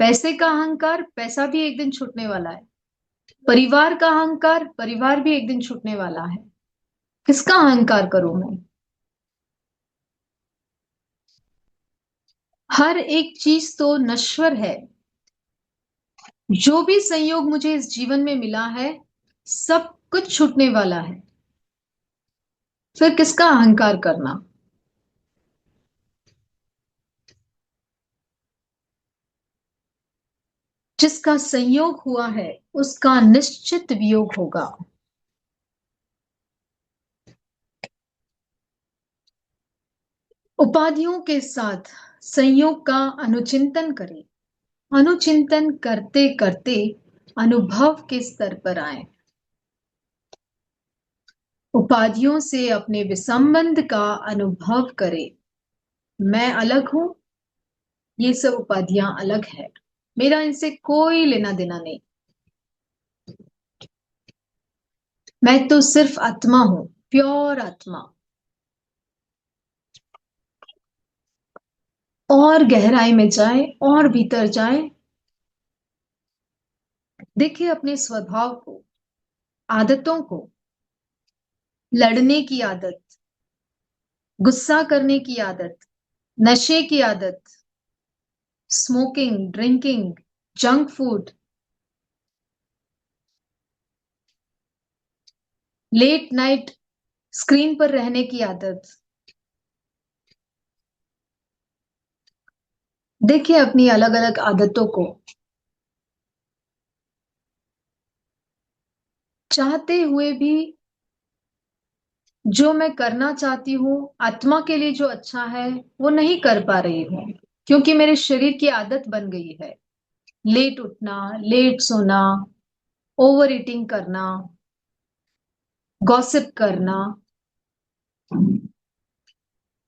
पैसे का अहंकार, पैसा भी एक दिन छूटने वाला है। परिवार का अहंकार, परिवार भी एक दिन छूटने वाला है। किसका अहंकार करूं मैं? हर एक चीज तो नश्वर है। जो भी संयोग मुझे इस जीवन में मिला है, सब कुछ छूटने वाला है। फिर किसका अहंकार करना? जिसका संयोग हुआ है उसका निश्चित वियोग होगा। उपाधियों के साथ संयोग का अनुचिंतन करें। अनुचिंतन करते करते अनुभव के स्तर पर आए। उपाधियों से अपने विसंबंध का अनुभव करें। मैं अलग हूं, ये सब उपाधियां अलग है, मेरा इनसे कोई लेना देना नहीं। मैं तो सिर्फ आत्मा हूं, प्योर आत्मा। और गहराई में जाए और भीतर जाए, देखिए अपने स्वभाव को, आदतों को, लड़ने की आदत, गुस्सा करने की आदत, नशे की आदत, smoking, drinking, junk food, late night screen पर रहने की आदत। देखिए अपनी अलग अलग आदतों को, चाहते हुए भी जो मैं करना चाहती हूँ, आत्मा के लिए जो अच्छा है, वो नहीं कर पा रही हूँ, क्योंकि मेरे शरीर की आदत बन गई है। लेट उठना, लेट सोना, ओवर ईटिंग करना, गॉसिप करना।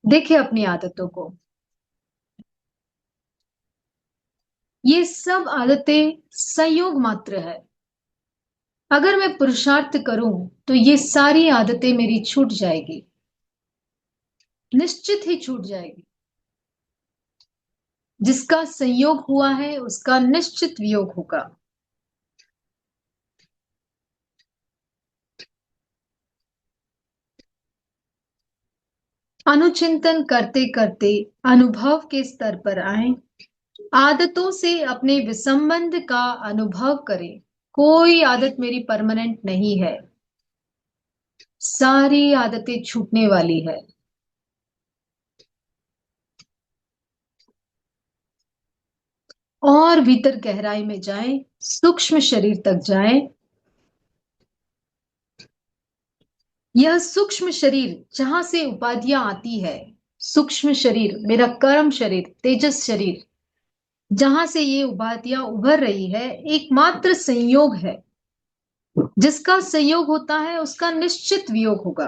देखिए अपनी आदतों को, ये सब आदतें संयोग मात्र है। अगर मैं पुरुषार्थ करूं तो ये सारी आदतें मेरी छूट जाएगी, निश्चित ही छूट जाएगी। जिसका संयोग हुआ है उसका निश्चित वियोग होगा। अनुचिंतन करते करते अनुभव के स्तर पर आए, आदतों से अपने विसंबंध का अनुभव करें। कोई आदत मेरी परमानेंट नहीं है, सारी आदतें छूटने वाली है। और भीतर गहराई में जाएं, सूक्ष्म शरीर तक जाएं। यह सूक्ष्म शरीर जहां से उपाधियां आती है, सूक्ष्म शरीर, मेरा कर्म शरीर, तेजस शरीर, जहां से ये उपाधियां उभर रही है, एकमात्र संयोग है। जिसका संयोग होता है उसका निश्चित वियोग होगा।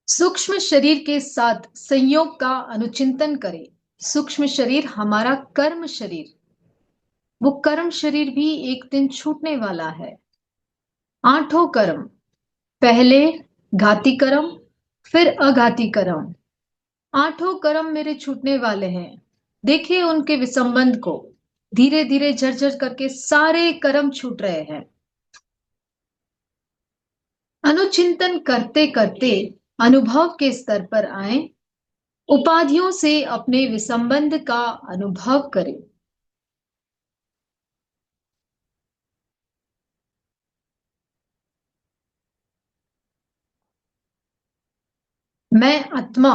सूक्ष्म शरीर के साथ संयोग का अनुचिंतन करें। सूक्ष्म शरीर हमारा कर्म शरीर, वो कर्म शरीर भी एक दिन छूटने वाला है। आठों कर्म, पहले घाती कर्म, फिर अघाती कर्म, आठों कर्म मेरे छूटने वाले हैं। देखिए उनके विसंबंध को, धीरे धीरे झरझर करके सारे कर्म छूट रहे हैं। अनुचिंतन करते करते अनुभव के स्तर पर आए, उपाधियों से अपने विसंबंध का अनुभव करें। मैं आत्मा,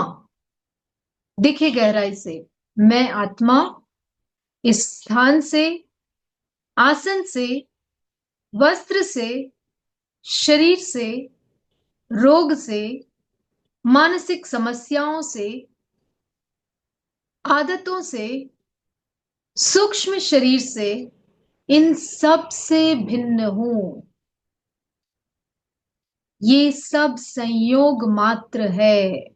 देखिए गहराई से, मैं आत्मा इस स्थान से, आसन से, वस्त्र से, शरीर से, रोग से, मानसिक समस्याओं से, आदतों से, सूक्ष्म शरीर से, इन सब से भिन्न हूं। ये सब संयोग मात्र है।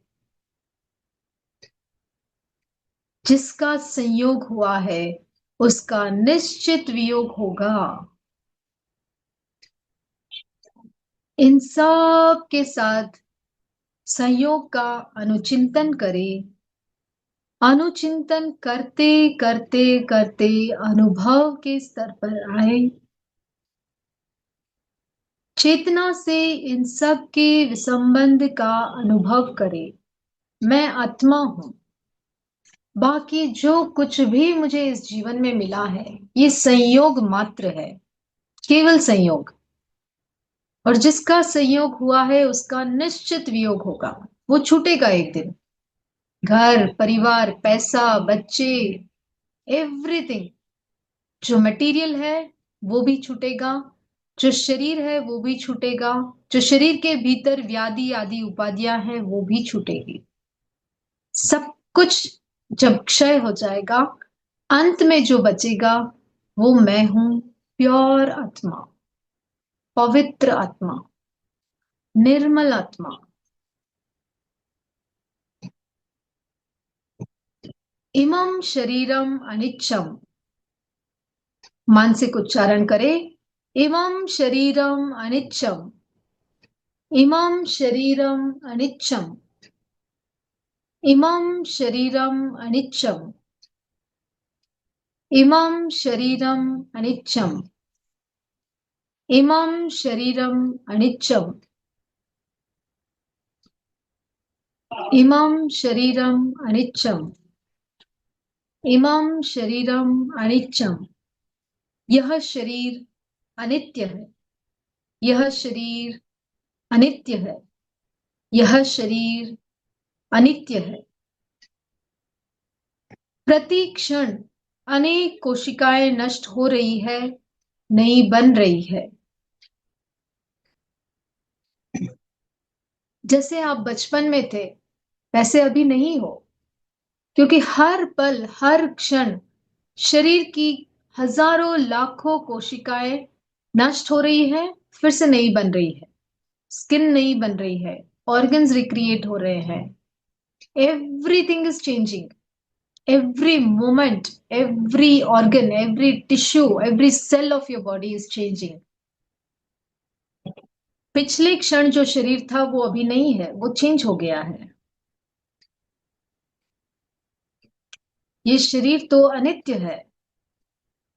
जिसका संयोग हुआ है उसका निश्चित वियोग होगा। इन सब के साथ संयोग का अनुचिंतन करें। अनुचिंतन करते करते करते अनुभव के स्तर पर आए, चेतना से इन सब के विसंबंध का अनुभव करें। मैं आत्मा हूं, बाकी जो कुछ भी मुझे इस जीवन में मिला है ये संयोग मात्र है, केवल संयोग। और जिसका संयोग हुआ है उसका निश्चित वियोग होगा, वो छूटेगा एक दिन। घर, परिवार, पैसा, बच्चे, एवरीथिंग जो मटेरियल है वो भी छूटेगा, जो शरीर है वो भी छूटेगा, जो शरीर के भीतर व्याधि आदि उपाधियां हैं वो भी छूटेगी। सब कुछ जब क्षय हो जाएगा, अंत में जो बचेगा वो मैं हूं, प्योर आत्मा, पवित्र आत्मा, निर्मल आत्मा। इमं शरीरम अनिच्छम, मानसिक उच्चारण करें। इमं शरीरम अनिच्छम, इमं शरीरम अनिच्छम, इमं शरीरम अनिच्छम। इमं शरीरम अनिच्चम, इमं शरीरम अनिच्चम, इमं शरीरम अनिच्चम, इमं शरीरम अनिच्चम। यह शरीर अनित्य है, यह शरीर अनित्य है, यह शरीर अनित्य है। प्रति क्षण अनेक कोशिकाएं नष्ट हो रही है, नई बन रही है। जैसे आप बचपन में थे वैसे अभी नहीं हो, क्योंकि हर पल हर क्षण शरीर की हजारों लाखों कोशिकाएं नष्ट हो रही है, फिर से नई बन रही है, स्किन नई बन रही है, ऑर्गन्स रिक्रिएट हो रहे हैं। Everything is changing, every moment, every organ, every tissue, every cell of your body is changing. पिछले क्षण जो शरीर था वो अभी नहीं है, वो चेंज हो गया है। ये शरीर तो अनित्य है,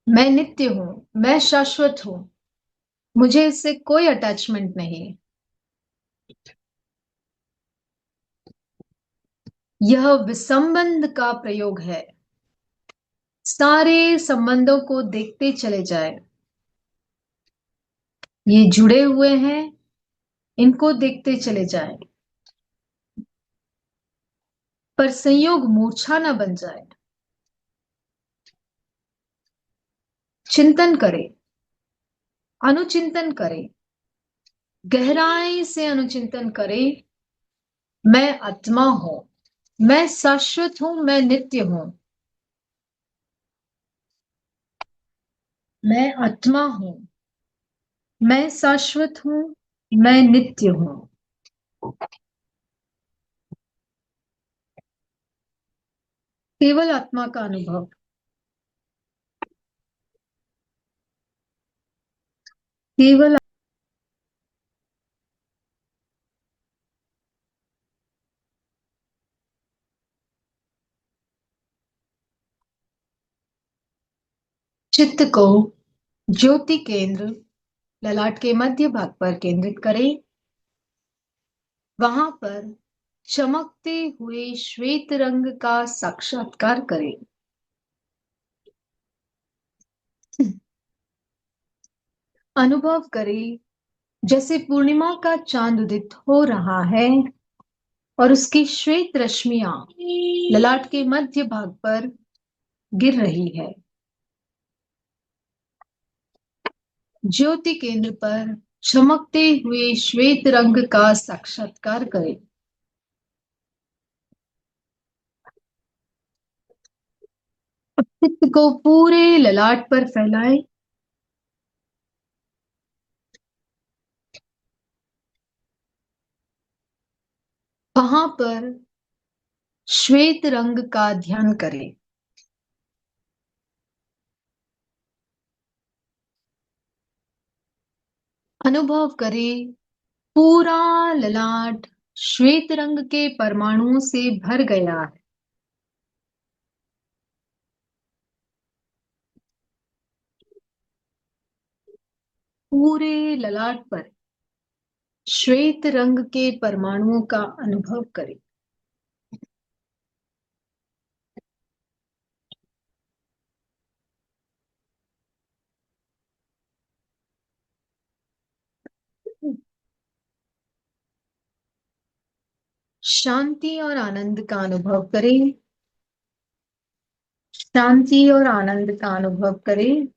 मैं नित्य हूं, मैं शाश्वत हूं, मुझे इससे कोई अटैचमेंट नहीं। यह विसंबंध का प्रयोग है। सारे संबंधों को देखते चले जाए, ये जुड़े हुए हैं, इनको देखते चले जाए, पर संयोग मूर्छा ना बन जाए। चिंतन करें, अनुचिंतन करें, गहराई से अनुचिंतन करें। मैं आत्मा हूं, मैं शाश्वत हूं, मैं नित्य हूं। मैं आत्मा हूं, मैं शाश्वत हूं, मैं नित्य हूं। केवल आत्मा का अनुभव, केवल चित्त को ज्योति केंद्र ललाट के मध्य भाग पर केंद्रित करें। वहां पर चमकते हुए श्वेत रंग का साक्षात्कार करें। अनुभव करें जैसे पूर्णिमा का चांद उदित हो रहा है और उसकी श्वेत रश्मियां ललाट के मध्य भाग पर गिर रही है। ज्योति केंद्र पर चमकते हुए श्वेत रंग का साक्षात्कार करें। चित्त को पूरे ललाट पर फैलाएं। वहां पर श्वेत रंग का ध्यान करें। अनुभव करें पूरा ललाट श्वेत रंग के परमाणुओं से भर गया है। पूरे ललाट पर श्वेत रंग के परमाणुओं का अनुभव करें। शांति और आनंद का अनुभव करें। शांति और आनंद का अनुभव करें।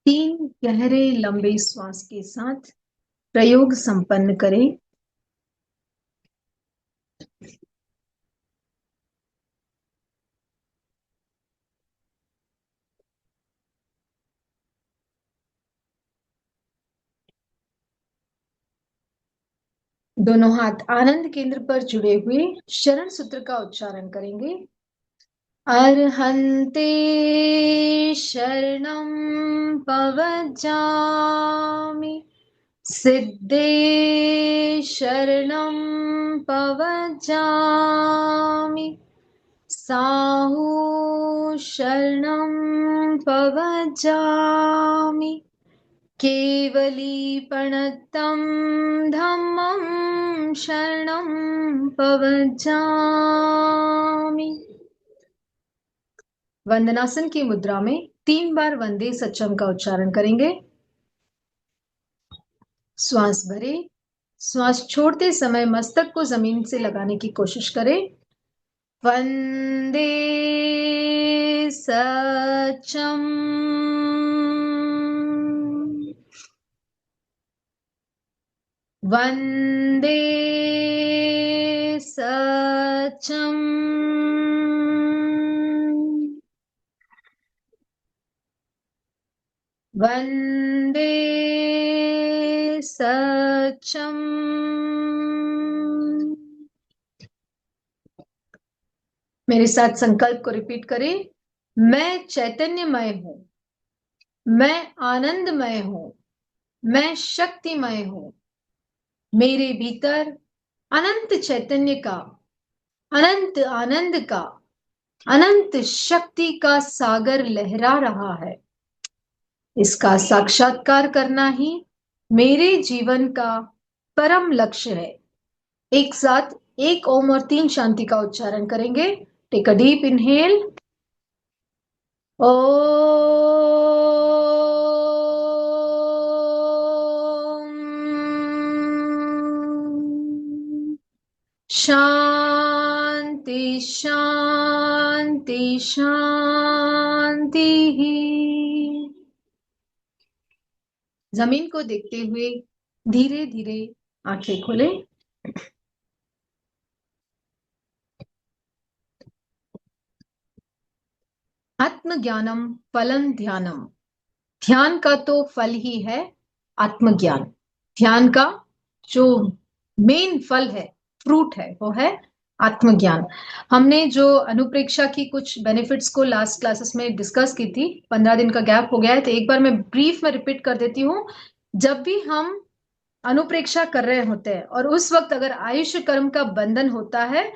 तीन गहरे लंबे श्वास के साथ प्रयोग संपन्न करें। दोनों हाथ आनंद केंद्र पर जुड़े हुए शरण सूत्र का उच्चारण करेंगे। अर्हन्ते शरणं पवज्जामि, सिद्धे शरणं पवजामि, साहु शरणं पवजामि, केवलीपणतं धम्मं शरणं पवजामि। वंदनासन की मुद्रा में 3 बार वंदे सचम का उच्चारण करेंगे। श्वास भरे, श्वास छोड़ते समय मस्तक को जमीन से लगाने की कोशिश करें। वंदे सचम, वंदे सचम, वंदे सचम। मेरे साथ संकल्प को रिपीट करें। मैं चैतन्यमय हूं, मैं आनंदमय हूं, मैं शक्तिमय हूं। मेरे भीतर अनंत चैतन्य का, अनंत आनंद का, अनंत शक्ति का सागर लहरा रहा है। इसका साक्षात्कार करना ही मेरे जीवन का परम लक्ष्य है। एक साथ 1 ओम और 3 शांति का उच्चारण करेंगे। Take a deep inhale. ओम शांति शांति शांति। जमीन को देखते हुए धीरे धीरे आंखें खोलें। आत्मज्ञानम फलम ध्यानम। ध्यान का तो फल ही है आत्मज्ञान। ध्यान का जो मेन फल है, फ्रूट है, वो है आत्मज्ञान। हमने जो अनुप्रेक्षा की कुछ बेनिफिट्स को लास्ट क्लासेस में डिस्कस की थी। 15 दिन का गैप हो गया है, तो एक बार मैं ब्रीफ में रिपीट कर देती हूँ। जब भी हम अनुप्रेक्षा कर रहे होते हैं और उस वक्त अगर आयुष्य कर्म का बंधन होता है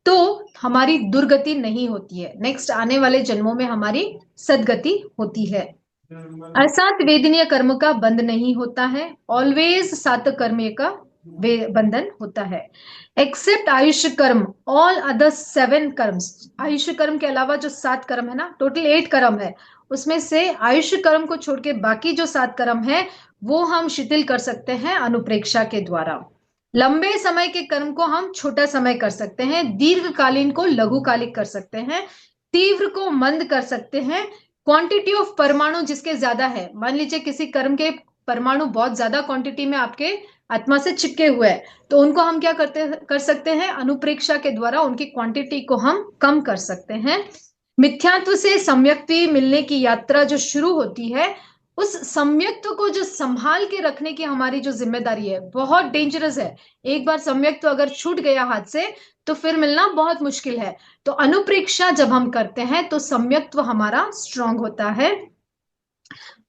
तो हमारी दुर्गति नहीं होती है। नेक्स्ट आने वाले जन्मों में हमारी सदगति होती है। अर्थात वेदनीय कर्म का बंध नहीं होता है। ऑलवेज सात कर्म का बंधन होता है। एक्सेप्ट आयुष्य कर्म, ऑल अदर 7 कर्म्स। आयुष्य कर्म के अलावा जो 7 कर्म है ना, टोटल 8 कर्म है, उसमें से आयुष्य कर्म को छोड़ के बाकी जो 7 कर्म है वो हम शिथिल कर सकते हैं अनुप्रेक्षा के द्वारा। लंबे समय के कर्म को हम छोटा समय कर सकते हैं, दीर्घकालीन को लघुकालिक कर सकते हैं, तीव्र को मंद कर सकते हैं। क्वांटिटी ऑफ परमाणु जिसके ज्यादा है, मान लीजिए किसी कर्म के परमाणु बहुत ज्यादा क्वांटिटी में आपके आत्मा से चिपके हुए हैं, तो उनको हम क्या कर सकते हैं, अनुप्रेक्षा के द्वारा उनकी क्वांटिटी को हम कम कर सकते हैं। मिथ्यात्व से सम्यक्त्व मिलने की यात्रा जो शुरू होती है, उस सम्यक्त्व को जो संभाल के रखने की हमारी जो जिम्मेदारी है बहुत डेंजरस है। एक बार सम्यक्त्व अगर छूट गया हाथ से तो फिर मिलना बहुत मुश्किल है। तो अनुप्रेक्षा जब हम करते हैं तो सम्यक्त्व हमारा स्ट्रांग होता है।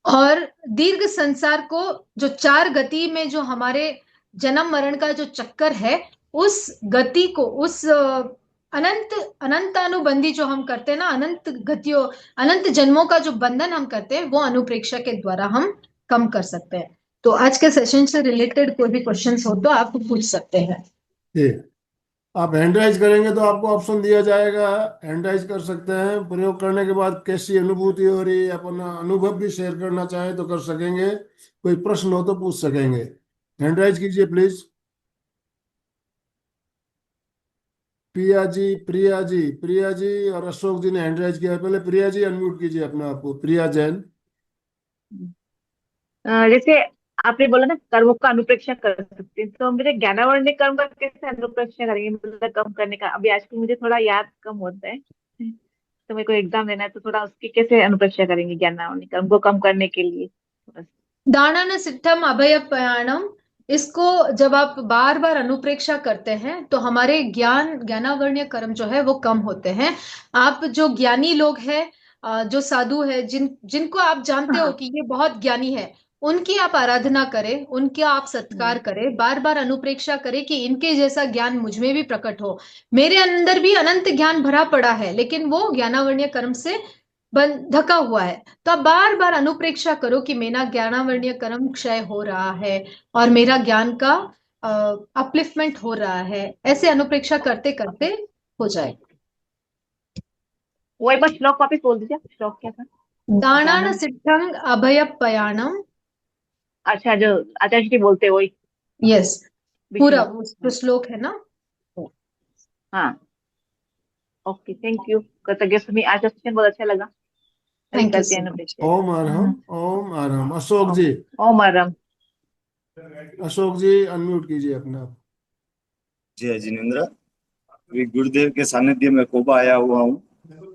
और दीर्घ संसार को जो 4 गति में जो हमारे जन्म मरण का जो चक्कर है, उस गति को, उस अनंत अनंतानुबंधी जो हम करते हैं ना, अनंत गतियों, अनंत जन्मों का जो बंधन हम करते हैं, वो अनुप्रेक्षा के द्वारा हम कम कर सकते हैं। तो आज के सेशन से रिलेटेड कोई भी क्वेश्चंस हो तो आप पूछ सकते हैं। ठीक, आप हैंड राइज करेंगे तो आपको ऑप्शन दिया जाएगा, हैंड राइज कर सकते हैं। प्रयोग करने के बाद कैसी अनुभूति हो रही है, अपना अनुभव भी शेयर करना चाहे तो कर सकेंगे। कोई प्रश्न हो तो पूछ सकेंगे। हैंड राइज कीजिए प्लीज। प्रिया जी और अशोक जी ने हैंड राइज किया है। पहले प्रिया जी अनम्यूट कीजिए अपने आप को। प्रिया जैन। जैसे आपने बोला ना कर्मों का अनुप्रेक्षा कर सकते हैं, तो मेरे ज्ञानावर्ण कर्म का कैसे अनुप्रेक्षा करेंगे, मतलब कम करने का। अभी आजकल मुझे थोड़ा याद कम होता है, तो मेरे को एग्जाम देना है, तो थोड़ा उसकी कैसे अनुप्रेक्षा करेंगे ज्ञानावर्ण कर्म को कम करने के लिए। बस। दानन सिद्धम अभयप्रयाणम, इसको जब आप बार बार अनुप्रेक्षा करते हैं तो हमारे ज्ञानावर्ण्य कर्म जो है वो कम होते हैं। आप जो ज्ञानी लोग हैं, जो साधु है, जिनको आप जानते हो हाँ। कि ये बहुत ज्ञानी है, उनकी आप आराधना करें, उनका आप सत्कार करें, बार बार अनुप्रेक्षा करें कि इनके जैसा ज्ञान मुझ में भी प्रकट हो। मेरे अंदर भी अनंत ज्ञान भरा पड़ा है, लेकिन वो ज्ञानावर्णीय कर्म से ढका हुआ है। तो आप बार बार अनुप्रेक्षा करो कि मेरा ज्ञानावर्णीय कर्म क्षय हो रहा है और मेरा ज्ञान का अपलिफ्टमेंट हो रहा है। ऐसे अनुप्रेक्षा करते करते हो जाए। वो एक बार श्लोक वापिस बोल दीजिए, श्लोक क्या था? दानान दानम, सिद्धं अभयपयाणम। अच्छा, जो आचार्य जी बोलते हैं वही यस, पूरा विष्णु। वो श्लोक है ना। हाँ, ओके, थैंक यू। कृतज्ञ सुमी, आज सेशन बहुत अच्छा लगा। अभी थैंक यू करते सो हैं मच। अनुप्रेक्षा। ओम अरहम, ओम अरहम। अशोक जी, ओम अरम। अशोक जी अनम्यूट कीजिए अपना। जय जिनेन्द्र। अभी गुरुदेव के सानिध्य में कोबा आया हुआ हूँ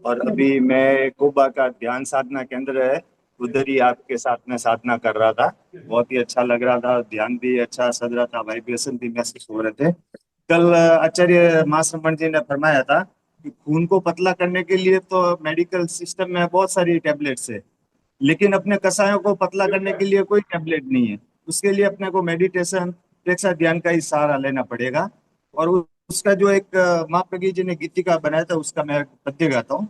और अभी मैं कोबा का ध्यान साधना केंद्र है, उधर ही आपके साथ में साधना कर रहा था। बहुत ही अच्छा लग रहा था, ध्यान भी अच्छा सज रहा था, वाइब्रेशन भी महसूस हो रहे थे। कल आचार्य महाश्रमण जी ने फरमाया था कि खून को पतला करने के लिए तो मेडिकल सिस्टम में बहुत सारी टैबलेट्स है, लेकिन अपने कसायों को पतला करने के लिए कोई टैबलेट नहीं है। उसके लिए अपने को मेडिटेशन, प्रेक्षा, ध्यान का ही सहारा लेना पड़ेगा। और उसका जो एक महाप्रज्ञ जी ने गीतिका बनाया था, उसका मैं पद्य गाता हूँ।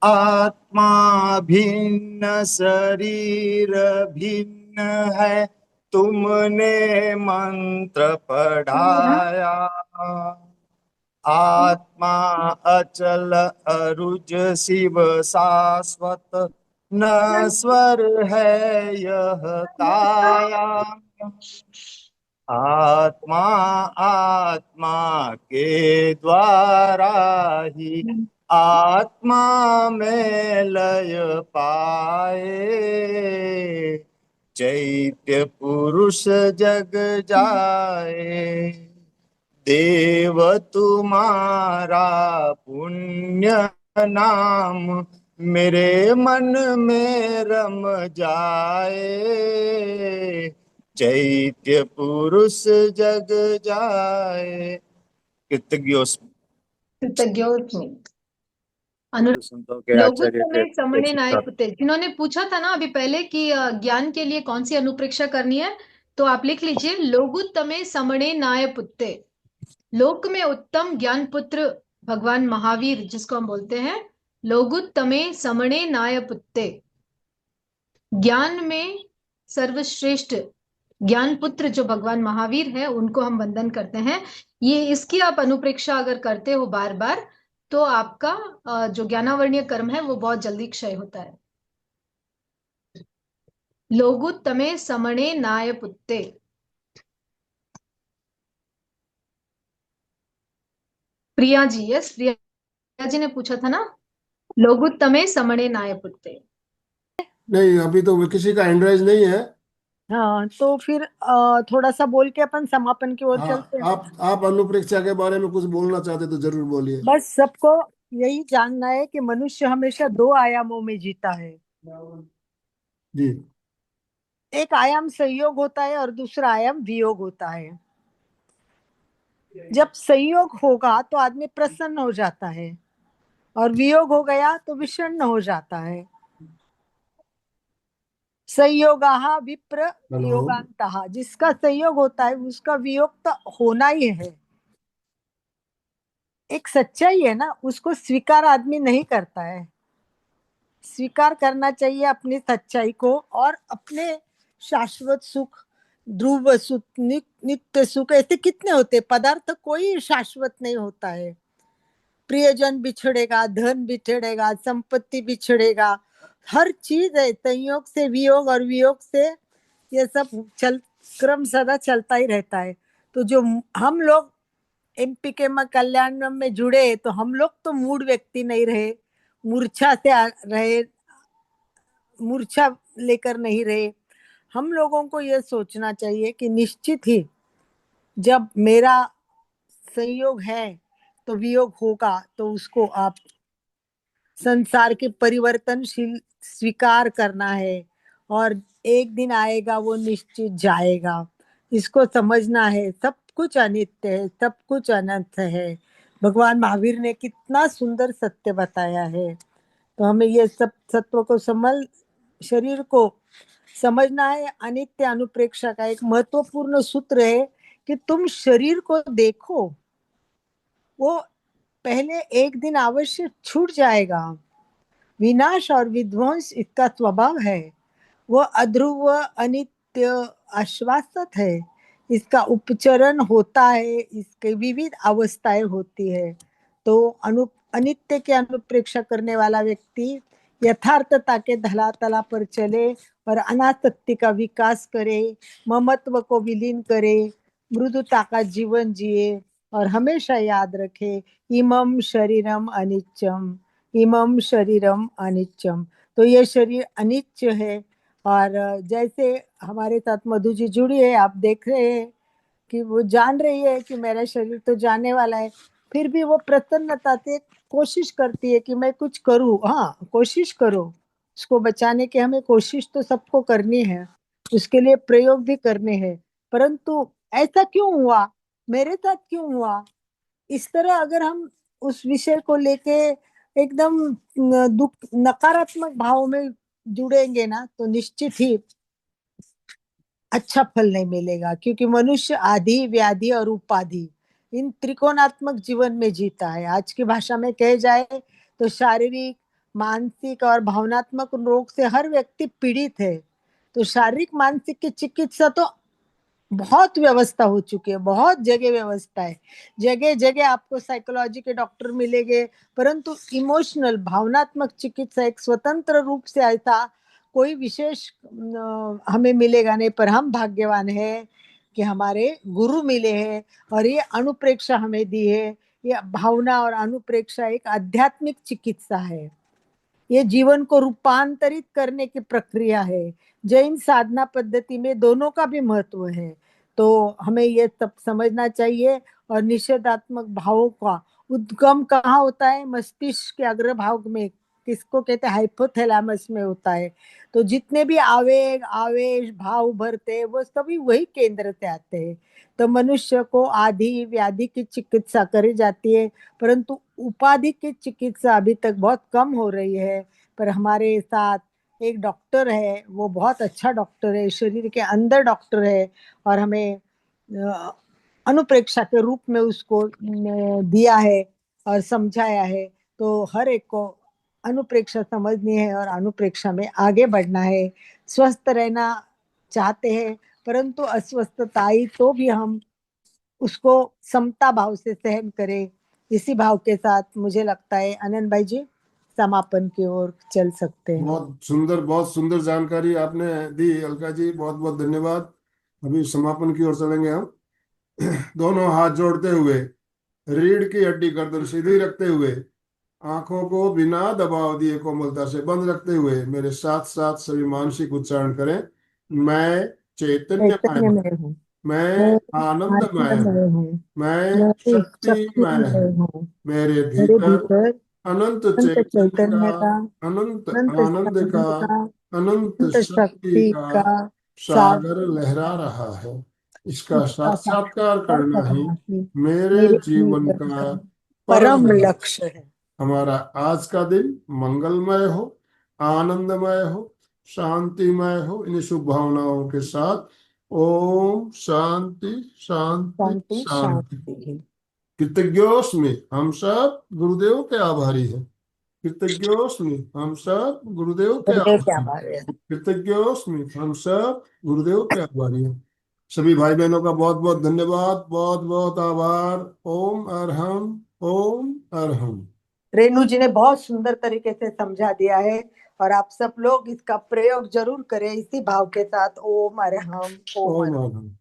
आत्मा भिन्न शरीर भिन्न है, तुमने मंत्र पढ़ाया। आत्मा अचल अरुज शिव शाश्वत, नश्वर है यह काया। आत्मा आत्मा के द्वारा ही आत्मा में लय पाए। चैत्य पुरुष जग जाए, देव तुम्हारा पुण्य नाम मेरे मन में रम जाए। चैत्य पुरुष जग जाए। कृतज्ञोस्मि। कृतज्ञोस्मि। संतों के लोगों आचार्य के में समणे नाय शिक्षा। पुते, जिन्होंने पूछा था ना अभी पहले कि ज्ञान के लिए कौन सी अनुप्रेक्षा करनी है, तो आप लिख लीजिए लोगुत्तमे समणे नाय पुत्ते। लोक में उत्तम ज्ञान पुत्र भगवान महावीर, जिसको हम बोलते हैं लोगुत्तमे समणे नाय पुत्ते। ज्ञान में सर्वश्रेष्ठ ज्ञान पुत्र जो भगवान महावीर है, उनको हम वंदन करते हैं। ये इसकी आप अनुप्रेक्षा अगर करते हो बार बार, तो आपका जो ज्ञानावर्णीय कर्म है वो बहुत जल्दी क्षय होता है। लोगुत्तमे समणे नाय पुत्ते। प्रिया जी, यस, प्रिया जी ने पूछा था ना, लोगुत्तमे समणे नाय पुत्ते। नहीं, अभी तो किसी का हैंड नहीं है। हाँ, तो फिर थोड़ा सा बोल के अपन समापन की ओर हाँ, चलते हैं। आप अनुप्रेक्षा के बारे में कुछ बोलना चाहते तो जरूर बोलिए। बस सबको यही जानना है कि मनुष्य हमेशा दो आयामों में जीता है। जी। एक आयाम संयोग होता है और दूसरा आयाम वियोग होता है। जब संयोग होगा तो आदमी प्रसन्न हो जाता है और वियोग हो गया तो विषण्ण हो जाता है। संयोगाः विप्र हेलो। योगांतः, जिसका संयोग होता है उसका वियोग तो होना ही है। एक सच्चाई है ना, उसको स्वीकार आदमी नहीं करता है। स्वीकार करना चाहिए अपनी सच्चाई को और अपने शाश्वत सुख, ध्रुव सुख, नित्य सुख, ऐसे कितने होते पदार्थ, कोई शाश्वत नहीं होता है। प्रियजन बिछड़ेगा, धन बिछड़ेगा, संपत्ति बिछड़ेगा, हर चीज है संयोग से वियोग और वियोग से ये सब क्रम सदा चलता ही रहता है। तो जो हम लोग एमपीके में कल्याण में जुड़े, तो हम लोग तो मूड व्यक्ति नहीं रहे, मूर्छा से रहे, मूर्छा लेकर नहीं रहे। हम लोगों को यह सोचना चाहिए कि निश्चित ही जब मेरा संयोग है तो वियोग होगा, तो उसको आप संसार के परिवर्तनशील स्वीकार करना है और एक दिन आएगा वो निश्चित जाएगा। इसको समझना है, सब कुछ अनित्य है, सब कुछ अनंत है। भगवान महावीर ने कितना सुंदर सत्य बताया है। तो हमें ये सब सत्व को शरीर को समझना है। अनित्य अनुप्रेक्षा का एक महत्वपूर्ण सूत्र है कि तुम शरीर को देखो, वो पहले एक दिन अवश्य छूट जाएगा। विनाश और विध्वंस इसका स्वभाव है। वो अध्रुव, अनित्य, आश्वासत है। इसका उपचरण होता है, इसके विविध अवस्थाएं होती है। तो अनित्य की अनुप्रेक्षा करने वाला व्यक्ति यथार्थता के धरातल पर चले और अनासक्ति का विकास करे, ममत्व को विलीन करे, मृदुता का जीवन जिए और हमेशा याद रखे, इमम शरीरम अनित्यम, इमम शरीरम अनित्यम। तो ये शरीर अनित्य है। और जैसे हमारे साथ मधु जी जुड़ी है, आप देख रहे हैं कि वो जान रही है कि मेरा शरीर तो जाने वाला है, फिर भी वो प्रसन्नता से कोशिश करती है कि मैं कुछ करूं। हाँ, कोशिश करो, उसको बचाने की हमें कोशिश तो सबको करनी है, उसके लिए प्रयोग भी करने हैं। परंतु ऐसा क्यों हुआ, मेरे साथ क्यों हुआ, इस तरह अगर हम उस विषय को लेके एकदम दुख, नकारात्मक भाव में जुड़ेंगे ना, तो निश्चित ही अच्छा फल नहीं मिलेगा। क्योंकि मनुष्य आदि, व्याधि और उपाधि, इन त्रिकोणात्मक जीवन में जीता है। आज की भाषा में कहे जाए तो शारीरिक, मानसिक और भावनात्मक रोग से हर व्यक्ति पीड़ित है। तो शारीरिक, मानसिक की चिकित्सा तो बहुत व्यवस्था हो चुकी है, बहुत जगह व्यवस्था है, जगह जगह आपको साइकोलॉजी के डॉक्टर मिलेंगे। परंतु इमोशनल, भावनात्मक चिकित्सा एक स्वतंत्र रूप से ऐसा कोई विशेष हमें मिलेगा नहीं। पर हम भाग्यवान है कि हमारे गुरु मिले हैं और ये अनुप्रेक्षा हमें दी है। ये भावना और अनुप्रेक्षा एक आध्यात्मिक चिकित्सा है। ये जीवन को रूपांतरित करने की प्रक्रिया है। जैन साधना पद्धति में दोनों का भी महत्व है। तो हमें ये सब समझना चाहिए। और निषेधात्मक भावों का उद्गम कहाँ होता है, मस्तिष्क के अग्रभाग में, किसको कहते हैं, हाइपोथैलेमस में होता है। तो जितने भी आवेग, आवेश, भाव उभरते हैं, वो सभी वही केंद्र से आते हैं। तो मनुष्य को आदि, व्याधि की चिकित्सा करी जाती है, परंतु उपाधि की चिकित्सा अभी तक बहुत कम हो रही है। पर हमारे साथ एक डॉक्टर है, वो बहुत अच्छा डॉक्टर है, शरीर के अंदर डॉक्टर है, और हमें अनुप्रेक्षा के रूप में उसको दिया है और समझाया है। तो हर एक को अनुप्रेक्षा समझनी है और अनुप्रेक्षा में आगे बढ़ना है। स्वस्थ रहना चाहते हैं, परंतु अस्वस्थता आई तो भी हम उसको समता भाव से सहन करें। इसी भाव के साथ मुझे लगता है आनंद भाई जी समापन की ओर चल सकते हैं। बहुत सुंदर जानकारी आपने दी अलका जी, बहुत बहुत धन्यवाद। अभी समापन की ओर चलेंगे हम। दोनों हाथ जोड़ते हुए, रीढ़ की हड्डी गर्दन सीधी रखते हुए, आंखों को बिना दबाव दिए कोमलता से बंद रखते हुए मेरे साथ साथ सभी मानसिक उच्चारण करें। मैं चैतन्यमय चैतन्य हूँ, में हूँ, मैं मैं आनंदमय हूँ, आनंदमय हूँ, मैं मैं शक्तिमय शक्तिमय हूँ, हूँ। मेरे मेरे भीतर भीतर अनंत अनंत चैतन्य का, चैतन्य का, अनंत अनंत आनंद का, शांति का, अनंत अनंत शक्ति शक्ति का का सागर सागर लहरा रहा है। इसका इसका साक्षात्कार साक्षात्कार करना ही करना ही मेरे मेरे जीवन जीवन का का परम परम लक्ष्य। लक्ष्य है। हमारा आज का दिन मंगलमय हो, आनंदमय हो, शांतिमय हो। इन शुभ भावनाओं के साथ ओम शांति शांति शांति शांति। शांति। कृतज्ञोस्मि, हम सब गुरुदेव के आभारी हैं। कृतज्ञोस्मि, हम सब गुरुदेव के गुरुदेव के आभारी हैं। आभार है। कृतज्ञोस्मि, हम सब गुरुदेव के आभारी हैं। सभी भाई बहनों का बहुत बहुत धन्यवाद, बहुत बहुत आभार। ओम अरहम, ओम अरहम। रेणु जी ने बहुत सुंदर तरीके से समझा दिया है और आप सब लोग इसका प्रयोग जरूर करें इसी भाव के साथ। ओम अरहम, ओम ओम अरहम। अरहम।